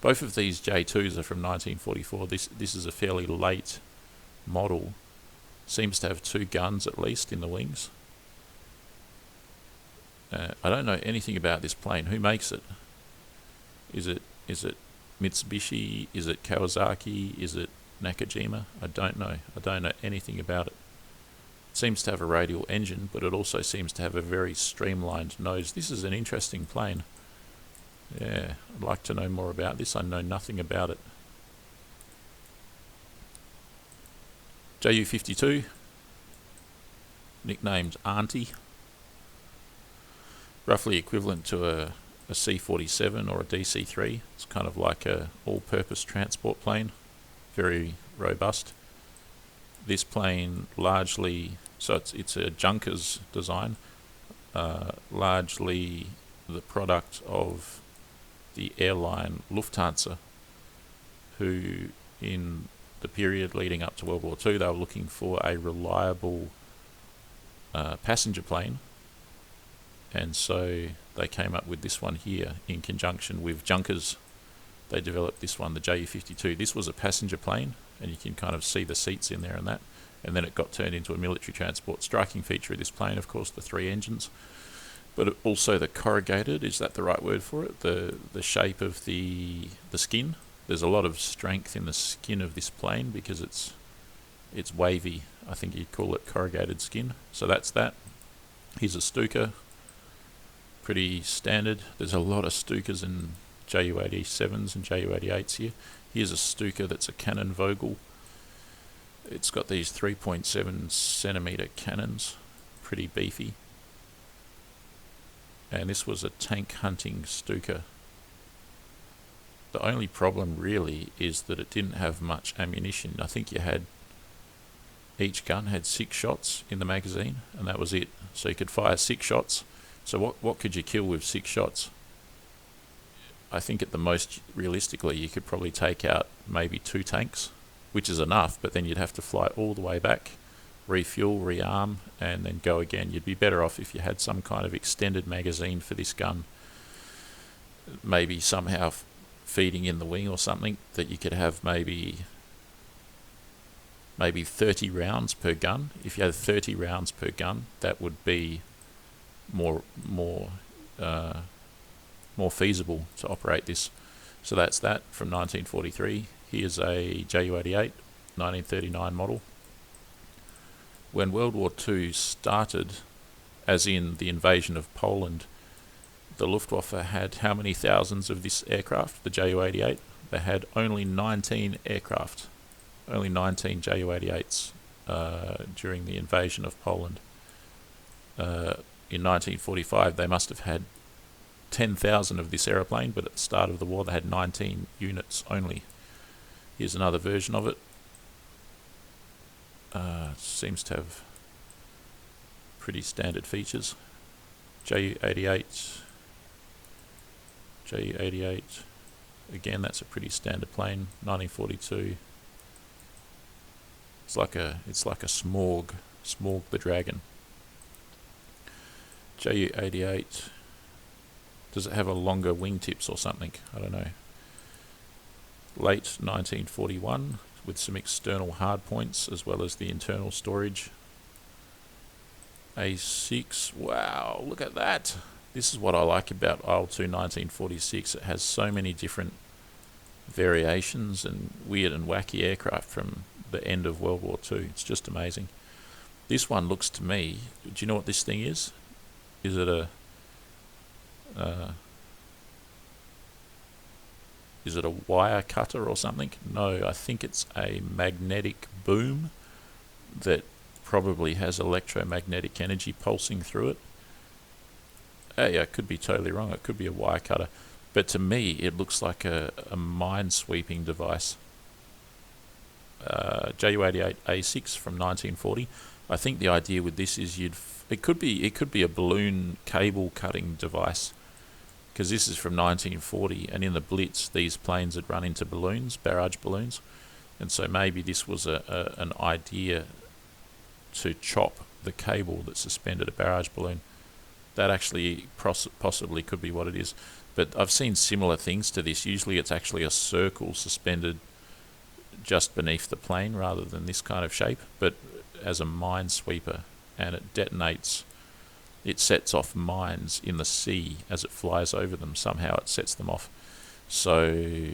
Both of these J2s are from 1944. This is a fairly late model. Seems to have 2 guns at least in the wings. I don't know anything about this plane. Who makes it? Is it Mitsubishi? Is it Kawasaki? Is it Nakajima? I don't know. I don't know anything about it. It seems to have a radial engine, but it also seems to have a very streamlined nose. This is an interesting plane. Yeah, I'd like to know more about this. I know nothing about it. Ju-52, nicknamed Auntie. Roughly equivalent to a C-47 or a DC-3. It's kind of like a all-purpose transport plane. Very robust. This plane largely, so it's a Junkers design, largely the product of the airline Lufthansa, who in the period leading up to World War II, they were looking for a reliable passenger plane, and so they came up with this one here in conjunction with Junkers. They developed this one, the Ju-52. This was a passenger plane, and you can kind of see the seats in there and that, and then it got turned into a military transport. Striking feature of this plane, of course, the 3 engines. but also the corrugated, is that the right word for it? The shape of the skin. There's a lot of strength in the skin of this plane because it's wavy. I think you'd call it corrugated skin. So that's that. Here's a Stuka, pretty standard. There's a lot of Stukas in Ju-87s and Ju-88s here. Here's a Stuka that's a Canon Vogel. It's got these 3.7 centimeter cannons, pretty beefy. And this was a tank hunting Stuka. The only problem really is that it didn't have much ammunition. I think each gun had 6 shots in the magazine, and that was it. So you could fire 6 shots. So what could you kill with 6 shots? I think at the most, realistically, you could probably take out maybe 2 tanks, which is enough, but then you'd have to fly all the way back, refuel, rearm, and then go again. You'd be better off if you had some kind of extended magazine for this gun, maybe somehow feeding in the wing or something, that you could have maybe 30 rounds per gun. If you had 30 rounds per gun, that would be more feasible to operate this. So that's that from 1943. Here's a Ju-88, 1939 model. When World War II started, as in the invasion of Poland, the Luftwaffe had how many thousands of this aircraft, the Ju-88? They had only 19 aircraft, only 19 Ju-88s during the invasion of Poland. In 1945, they must have had 10,000 of this aeroplane, but at the start of the war, they had 19 units only. Here's another version of it. Seems to have pretty standard features. Ju-88. Again, that's a pretty standard plane. 1942. It's like a Smorg the Dragon. Ju-88. Does it have a longer wingtips or something? I don't know. Late 1941, with some external hardpoints as well as the internal storage. A6. Wow, look at that. This is what I like about IL-2 1946. It has so many different variations and weird and wacky aircraft from the end of World War II. It's just amazing. This one looks to me, do you know what this thing is? Is it a wire cutter or something? No, I think it's a magnetic boom that probably has electromagnetic energy pulsing through it. Yeah, I could be totally wrong. It could be a wire cutter. But to me, it looks like a mine-sweeping device. Ju-88 A6 from 1940. I think the idea with this is it could be a balloon cable cutting device, because this is from 1940, and in the Blitz, these planes had run into balloons, barrage balloons, and so maybe this was an idea to chop the cable that suspended a barrage balloon. That actually possibly could be what it is. But I've seen similar things to this. Usually it's actually a circle suspended just beneath the plane rather than this kind of shape, but as a minesweeper, and it detonates. It sets off mines in the sea as it flies over them. Somehow it sets them off. So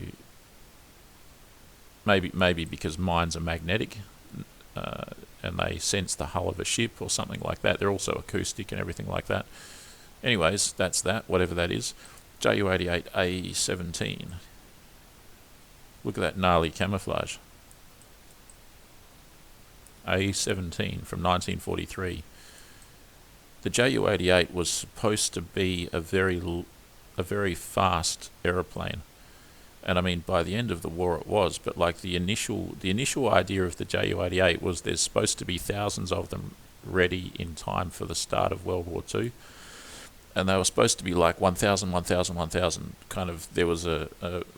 maybe because mines are magnetic, and they sense the hull of a ship or something like that. They're also acoustic and everything like that. Anyways, that's that, whatever that is. Ju-88 A17. Look at that gnarly camouflage. A17 from 1943. The Ju-88 was supposed to be a very fast aeroplane. And I mean, by the end of the war it was, but like the initial idea of the Ju-88 was there's supposed to be thousands of them ready in time for the start of World War II. And they were supposed to be like 1,000, 1,000, 1,000. Kind of, there was a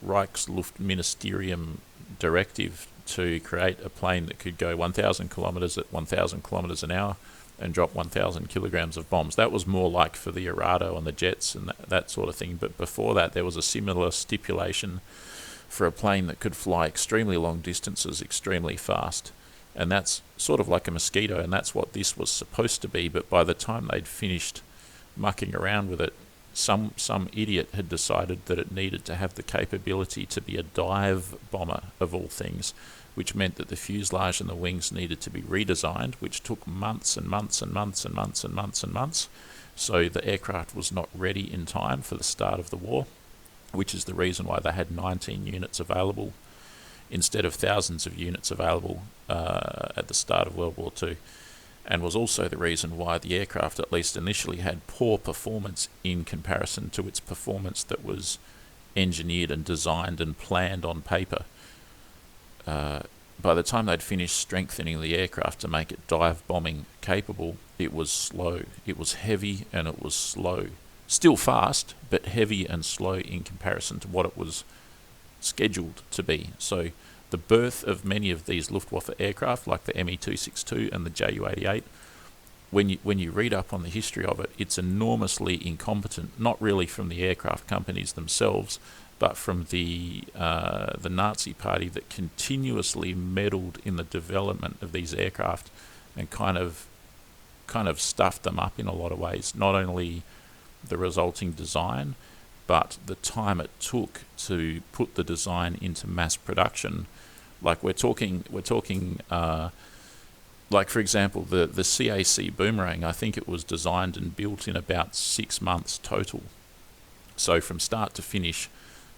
Reichsluftministerium directive to create a plane that could go 1,000 kilometers at 1,000 kilometers an hour and drop 1,000 kilograms of bombs. That was more like for the Arado and the jets and that sort of thing. But before that, there was a similar stipulation for a plane that could fly extremely long distances extremely fast. And that's sort of like a Mosquito, and that's what this was supposed to be. But by the time they'd finished mucking around with it, some idiot had decided that it needed to have the capability to be a dive bomber of all things, which meant that the fuselage and the wings needed to be redesigned, which took months and months and months and months and months and months. So the aircraft was not ready in time for the start of the war, which is the reason why they had 19 units available instead of thousands of units available at the start of World War II, and was also the reason why the aircraft, at least initially, had poor performance in comparison to its performance that was engineered and designed and planned on paper. By the time they'd finished strengthening the aircraft to make it dive bombing capable, it was slow. It was heavy and it was slow. Still fast, but heavy and slow in comparison to what it was scheduled to be. So the birth of many of these Luftwaffe aircraft, like the Me-262 and the Ju-88, when you read up on the history of it, it's enormously incompetent, not really from the aircraft companies themselves, but from the Nazi Party that continuously meddled in the development of these aircraft and kind of stuffed them up in a lot of ways. Not only the resulting design, but the time it took to put the design into mass production. Like we're talking like for example the CAC Boomerang, I think it was designed and built in about 6 months total. So from start to finish,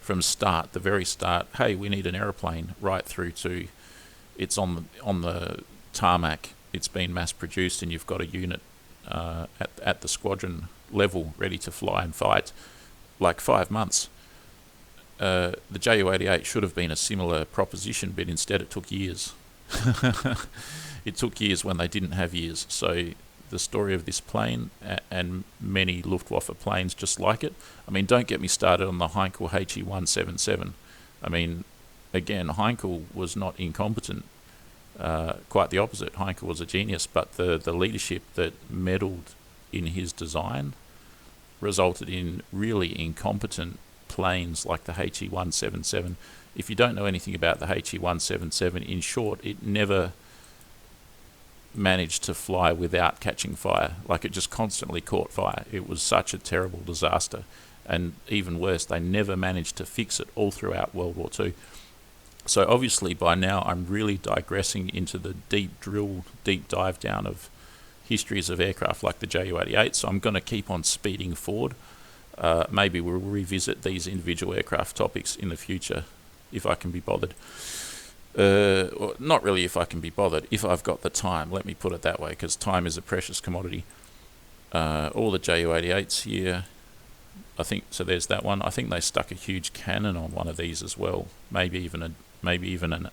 the very start, hey, we need an aeroplane, right through to it's on the tarmac, it's been mass produced, and you've got a unit at the squadron level ready to fly and fight, like 5 months. The Ju-88 should have been a similar proposition, but instead it took years. It took years when they didn't have years. So the story of this plane and many Luftwaffe planes just like it. I mean, don't get me started on the Heinkel HE-177. I mean, again, Heinkel was not incompetent. Quite the opposite. Heinkel was a genius, but the leadership that meddled in his design resulted in really incompetent planes like the HE-177. If you don't know anything about the HE-177, in short, it never managed to fly without catching fire. Like, it just constantly caught fire. It was such a terrible disaster. And even worse, they never managed to fix it all throughout World War II. So obviously by now I'm really digressing into the deep dive down of histories of aircraft like the Ju-88, so I'm going to keep on speeding forward. Maybe we'll revisit these individual aircraft topics in the future if I can be bothered. Or not really if I can be bothered, if I've got the time, let me put it that way, because time is a precious commodity. All the Ju-88s here, I think, so there's that one. I think they stuck a huge cannon on one of these as well, maybe even an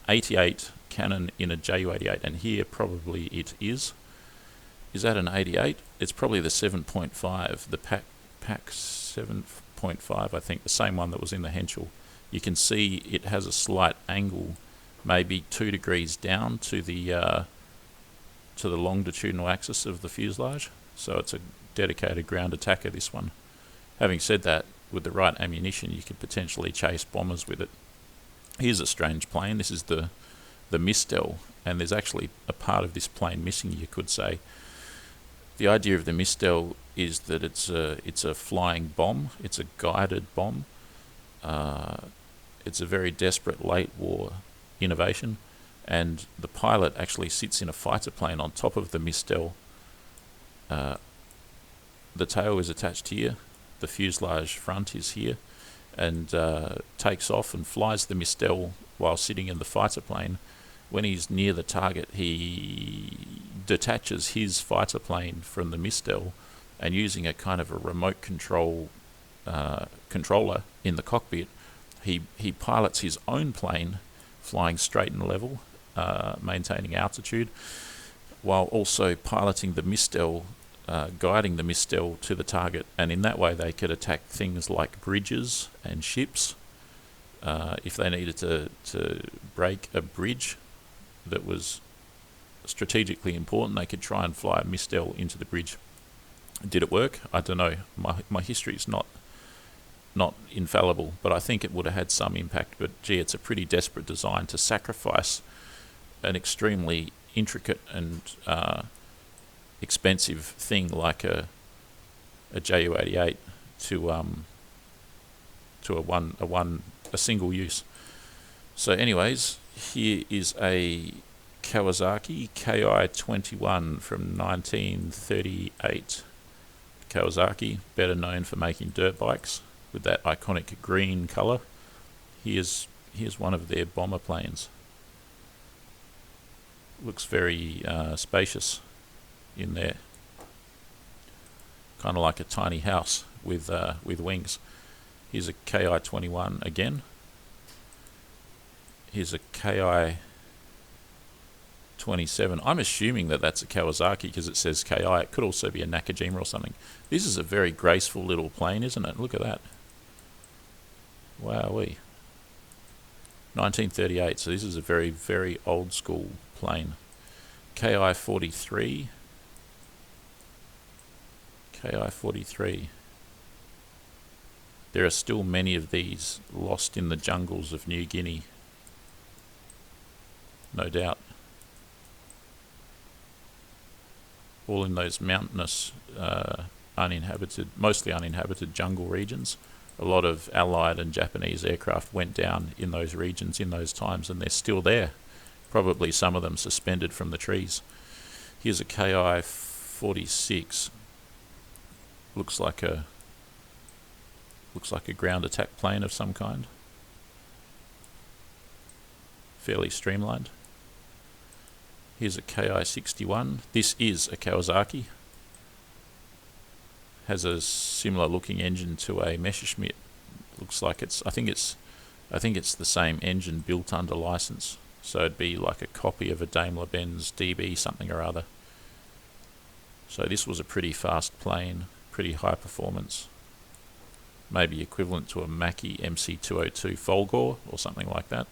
88 cannon in a Ju-88, and here probably it is. Is that an 88? It's probably the 7.5, the Pack 7.5, I think, the same one that was in the Henschel. You can see it has a slight angle, maybe 2 degrees down to the longitudinal axis of the fuselage. So it's a dedicated ground attacker, this one. Having said that, with the right ammunition, you could potentially chase bombers with it. Here's a strange plane. This is the Mistel, and there's actually a part of this plane missing, you could say. The idea of the Mistel is that it's a flying bomb. It's a guided bomb. It's a very desperate late war innovation, and the pilot actually sits in a fighter plane on top of the Mistel. The tail is attached here. The fuselage front is here, and takes off and flies the Mistel while sitting in the fighter plane. When he's near the target, he detaches his fighter plane from the Mistel, and using a kind of a remote controller in the cockpit, he pilots his own plane, flying straight and level, maintaining altitude, while also piloting the Mistel, guiding the Mistel to the target. And in that way they could attack things like bridges and ships. If they needed to break a bridge that was strategically important, they could try and fly a Mistel into the bridge. Did it work? I don't know. My history is not infallible, but I think it would have had some impact. But gee, it's a pretty desperate design to sacrifice an extremely intricate and expensive thing like a a Ju-88 to a single use. So anyways, here is a Kawasaki Ki-21 from 1938. Kawasaki, better known for making dirt bikes with that iconic green colour. Here's one of their bomber planes. Looks very spacious in there, kind of like a tiny house with wings. Here's a Ki-21 again. Here's a Ki-27. I'm assuming that that's a Kawasaki because it says Ki. It could also be a Nakajima or something. This is a very graceful little plane, isn't it? Look at that. Wowee. 1938, so this is a very, very old school plane. Ki-43. Ki-43. There are still many of these lost in the jungles of New Guinea. No doubt. All in those mountainous, mostly uninhabited jungle regions. A lot of Allied and Japanese aircraft went down in those regions in those times, and they're still there. Probably some of them suspended from the trees. Here's a Ki-46. Looks like a ground attack plane of some kind. Fairly streamlined. Here's a Ki-61. This is a Kawasaki. Has a similar looking engine to a Messerschmitt. Looks like I think it's the same engine built under license. So it'd be like a copy of a Daimler-Benz DB something or other. So this was a pretty fast plane, pretty high performance. Maybe equivalent to a Macchi MC202 Folgore or something like that.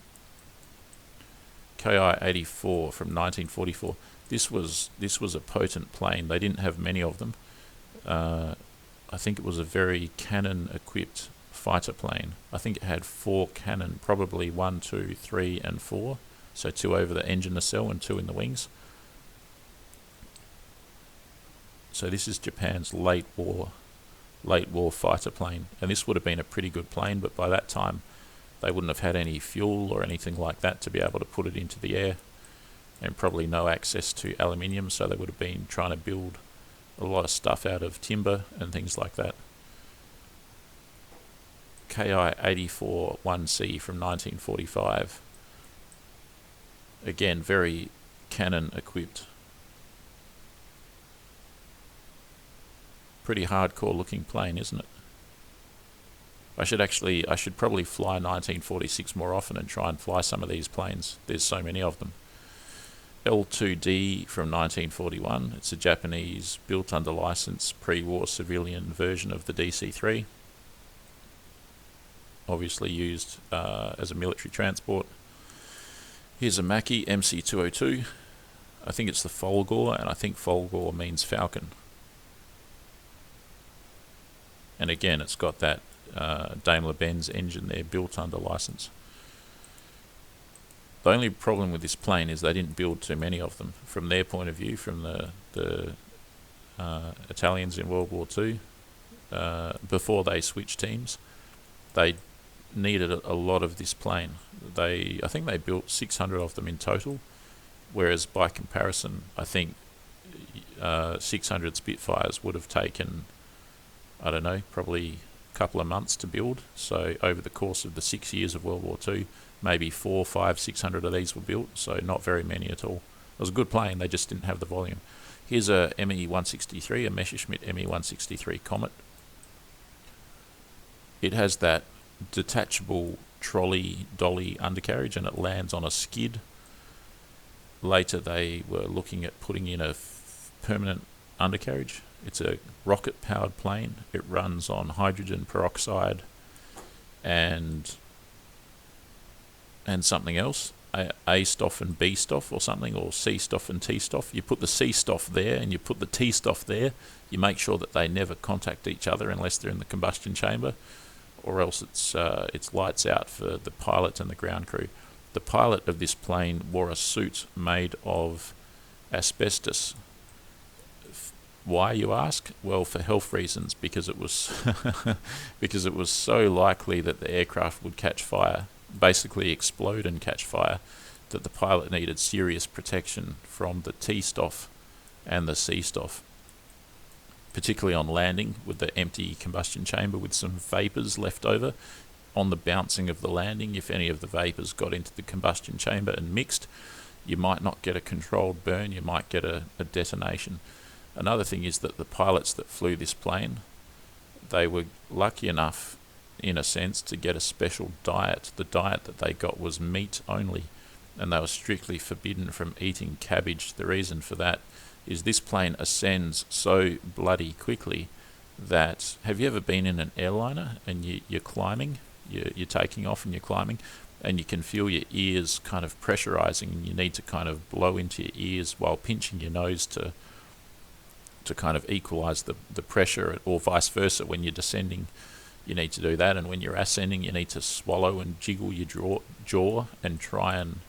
Ki-84 from 1944. This was a potent plane. They didn't have many of them. I think it was a very cannon-equipped fighter plane. I think it had 4 cannon, probably 1, 2, 3, and 4. So 2 over the engine nacelle and 2 in the wings. So this is Japan's late war fighter plane, and this would have been a pretty good plane, but by that time they wouldn't have had any fuel or anything like that to be able to put it into the air, and probably no access to aluminium, so they would have been trying to build a lot of stuff out of timber and things like that. Ki-84 1C from 1945. Again, very cannon equipped. Pretty hardcore looking plane, isn't it? I should probably fly 1946 more often and try and fly some of these planes. There's so many of them. L2D from 1941. It's a Japanese built under license pre-war civilian version of the DC-3. Obviously used as a military transport. Here's a Macchi MC202. I think it's the Folgore, and I think Folgore means falcon. And again, it's got that Daimler-Benz engine there built under license. The only problem with this plane is they didn't build too many of them. From their point of view, from the Italians in World War II, before they switched teams, they needed a lot of this plane. I think they built 600 of them in total, whereas by comparison, I think 600 Spitfires would have taken, I don't know, probably a couple of months to build. So over the course of the 6 years of World War II, maybe 400, 500, 600 of these were built, so not very many at all. It was a good plane, they just didn't have the volume. Here's a ME-163, a Messerschmitt ME-163 Comet. It has that detachable trolley dolly undercarriage, and it lands on a skid. Later they were looking at putting in a permanent undercarriage. It's a rocket powered plane. It runs on hydrogen peroxide and something else, A stuff and B stuff or something, or C stuff and T stuff. You put the C stuff there and you put the T stuff there. You make sure that they never contact each other unless they're in the combustion chamber, or else it's lights out for the pilot and the ground crew. The pilot of this plane wore a suit made of asbestos Why, you ask? Well, for health reasons, because it was because it was so likely that the aircraft would catch fire, basically explode and catch fire, that the pilot needed serious protection from the T-stoff and the C-stoff, particularly on landing with the empty combustion chamber with some vapors left over. On the bouncing of the landing, if any of the vapors got into the combustion chamber and mixed, you might not get a controlled burn, you might get a detonation. Another thing is that the pilots that flew this plane, they were lucky enough, in a sense, to get a special diet. The diet that they got was meat only, and they were strictly forbidden from eating cabbage. The reason for that is this plane ascends so bloody quickly that, have you ever been in an airliner and you're climbing, you're taking off and you're climbing, and you can feel your ears kind of pressurizing, and you need to kind of blow into your ears while pinching your nose to kind of equalize the pressure, or vice versa. When you're descending, you need to do that, and when you're ascending, you need to swallow and jiggle your jaw and try and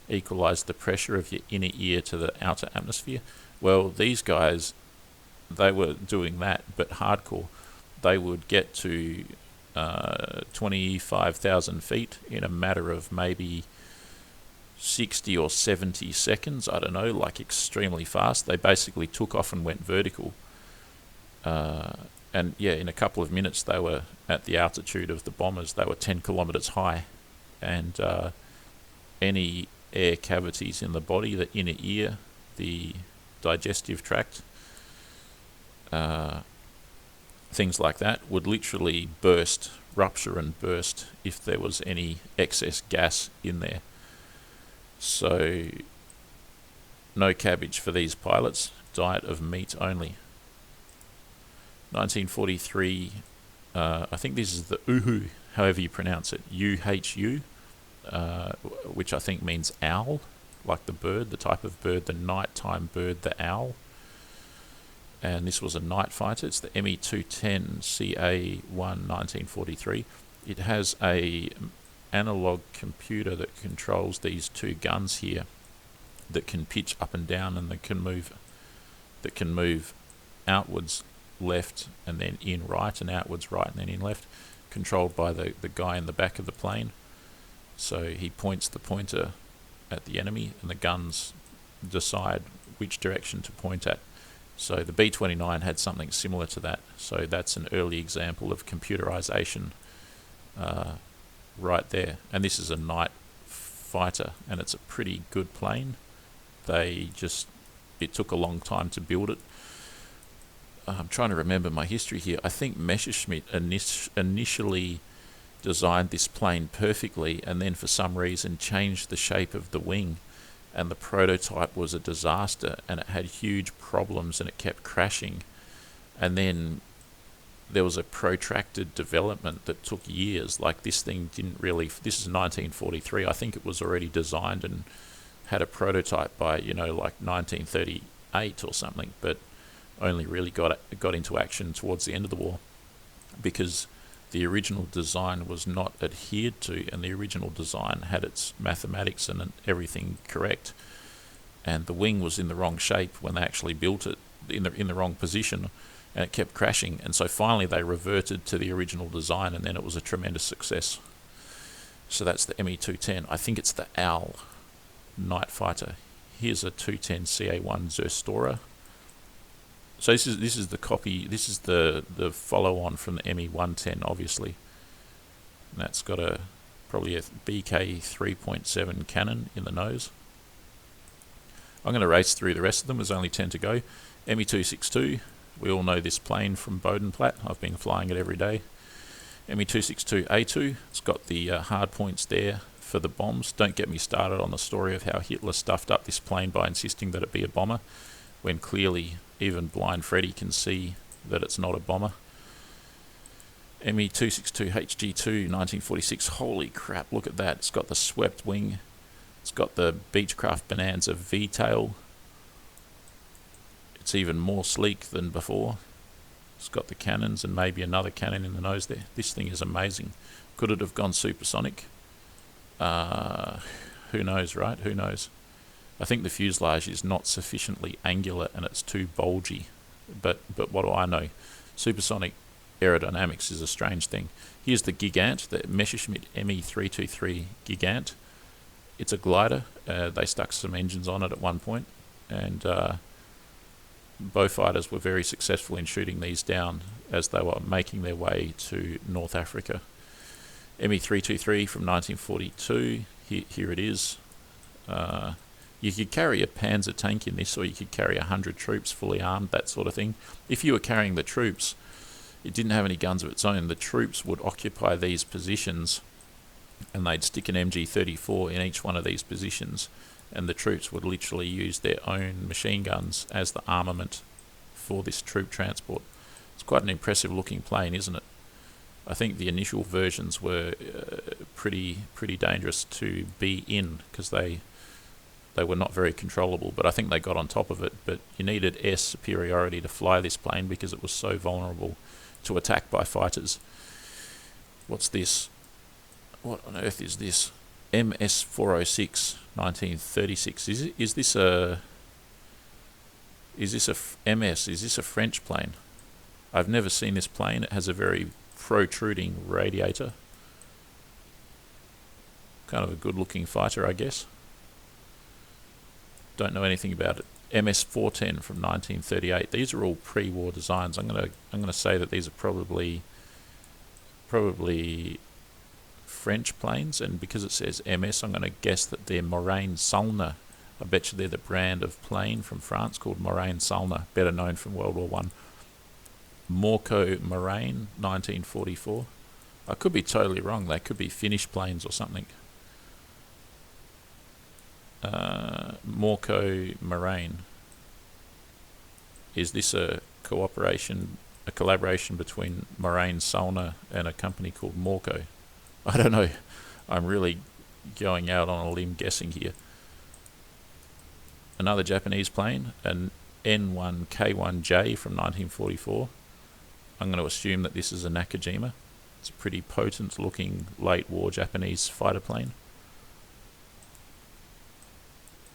equalize the pressure of your inner ear to the outer atmosphere. Well, these guys, they were doing that, but hardcore. They would get to 25,000 feet in a matter of maybe 60 or 70 seconds, I don't know, like extremely fast. They basically took off and went vertical. And yeah, in a couple of minutes they were at the altitude of the bombers. They were 10 kilometers high, and any air cavities in the body, the inner ear, the digestive tract, things like that, would literally rupture and burst if there was any excess gas in there. So, no cabbage for these pilots, diet of meat only. 1943, I think this is the Uhu, however you pronounce it, UHU, which I think means owl, like the bird, the type of bird, the nighttime bird, the owl. And this was a night fighter. It's the ME-210 Ca1 1943. It has a analog computer that controls these two guns here, that can pitch up and down, and that can move outwards left and then in right, and outwards right and then in left, controlled by the guy in the back of the plane. So he points the pointer at the enemy, and the guns decide which direction to point at. So the B-29 had something similar to that. So that's an early example of computerization right there. And this is a night fighter, and it's a pretty good plane. It took a long time to build it. I'm trying to remember my history here. I think Messerschmitt initially designed this plane perfectly, and then for some reason changed the shape of the wing, and the prototype was a disaster, and it had huge problems, and it kept crashing. And then there was a protracted development that took years. Like, this thing didn't really, this is 1943, I think it was already designed and had a prototype by, like 1938 or something, but only really got into action towards the end of the war, because the original design was not adhered to, and the original design had its mathematics and everything correct, and the wing was in the wrong shape when they actually built it, in the wrong position, and it kept crashing. And so finally they reverted to the original design, and then it was a tremendous success. So that's the ME-210. I think it's the OWL night fighter. Here's a 210 Ca1 Zeus Tora. So this is the copy. This is the follow-on from the ME-110, obviously. And that's got probably a BK 3.7 cannon in the nose. I'm going to race through the rest of them. There's only 10 to go. ME-262. We all know this plane from Bodenplatte. I've been flying it every day. ME-262A2. It's got the hard points there for the bombs. Don't get me started on the story of how Hitler stuffed up this plane by insisting that it be a bomber, when clearly even blind Freddy can see that it's not a bomber. ME-262HG2 1946. Holy crap, look at that. It's got the swept wing. It's got the Beechcraft Bonanza V-tail. It's even more sleek than before. It's got the cannons and maybe another cannon in the nose there. This thing is amazing. Could it have gone supersonic? Who knows, right? Who knows? I think the fuselage is not sufficiently angular, and it's too bulgy but what do I know? Supersonic aerodynamics is a strange thing. Here's the Gigant, the Messerschmitt ME323 Gigant. It's a glider. They stuck some engines on it at one point, and bow fighters were very successful in shooting these down as they were making their way to North Africa. ME323 from 1942. Here it is. You could carry a Panzer tank in this, or you could carry 100 troops fully armed, that sort of thing. If you were carrying the troops, it didn't have any guns of its own. The troops would occupy these positions, and they'd stick an MG34 in each one of these positions, and the troops would literally use their own machine guns as the armament for this troop transport. It's quite an impressive looking plane, isn't it? I think the initial versions were pretty dangerous to be in, because they were not very controllable, but I think they got on top of it. But you needed air superiority to fly this plane because it was so vulnerable to attack by fighters. What's this? What on earth is this? MS-406, 1936. Is this a MS? Is this a French plane? I've never seen this plane. It has a very protruding radiator. Kind of a good-looking fighter, I guess. Don't know anything about it. MS-410 from 1938. These are all pre-war designs. I'm gonna say that these are probably French planes, and because it says MS, I'm going to guess that they're Morane Salna. I bet you they're the brand of plane from France called Morane Salna, better known from World War I. Morco Morane, 1944. I could be totally wrong. They could be Finnish planes or something. Morco Morane. Is this a collaboration between Morane Salna and a company called Morco? I don't know. I'm really going out on a limb guessing here. Another Japanese plane, an N1 K1J from 1944. I'm going to assume that this is a Nakajima. It's a pretty potent looking late war Japanese fighter plane.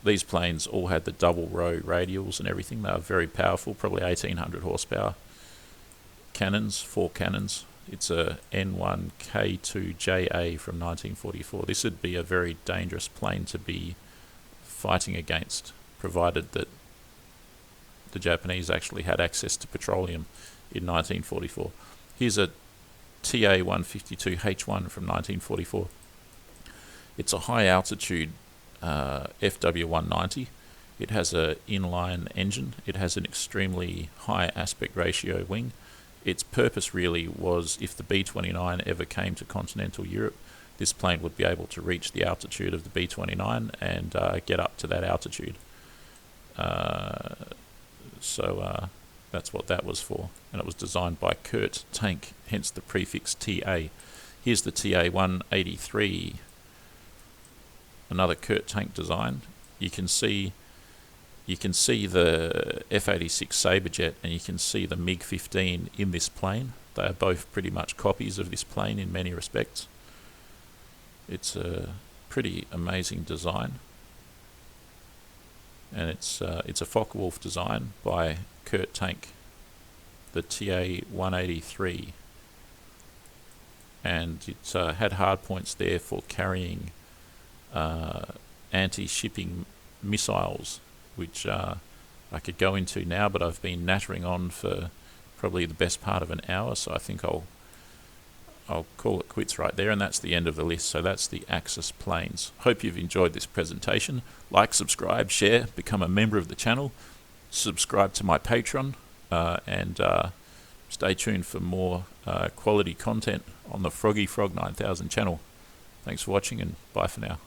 These planes all had the double row radials and everything. They were very powerful, probably 1800 horsepower. Cannons, 4 cannons. It's a N1K2JA from 1944. This would be a very dangerous plane to be fighting against, provided that the Japanese actually had access to petroleum in 1944. Here's a TA-152H1 from 1944. It's a high altitude FW-190. It has an inline engine. It has an extremely high aspect ratio wing. Its purpose really was, if the B-29 ever came to continental Europe, this plane would be able to reach the altitude of the B-29 and get up to that altitude. So that's what that was for. And it was designed by Kurt Tank, hence the prefix TA. Here's the TA-183, another Kurt Tank design. You can see the F-86 Saberjet, and you can see the MiG-15 in this plane. They are both pretty much copies of this plane in many respects. It's a pretty amazing design, and it's a Focke-Wulf design by Kurt Tank, the TA-183, and it had hard points there for carrying anti-shipping missiles, which I could go into now, but I've been nattering on for probably the best part of an hour, so I think I'll call it quits right there, and that's the end of the list. So that's the Axis planes. Hope you've enjoyed this presentation. Like, subscribe, share, become a member of the channel, subscribe to my Patreon, and stay tuned for more quality content on the Froggy Frog 9000 channel. Thanks for watching, and bye for now.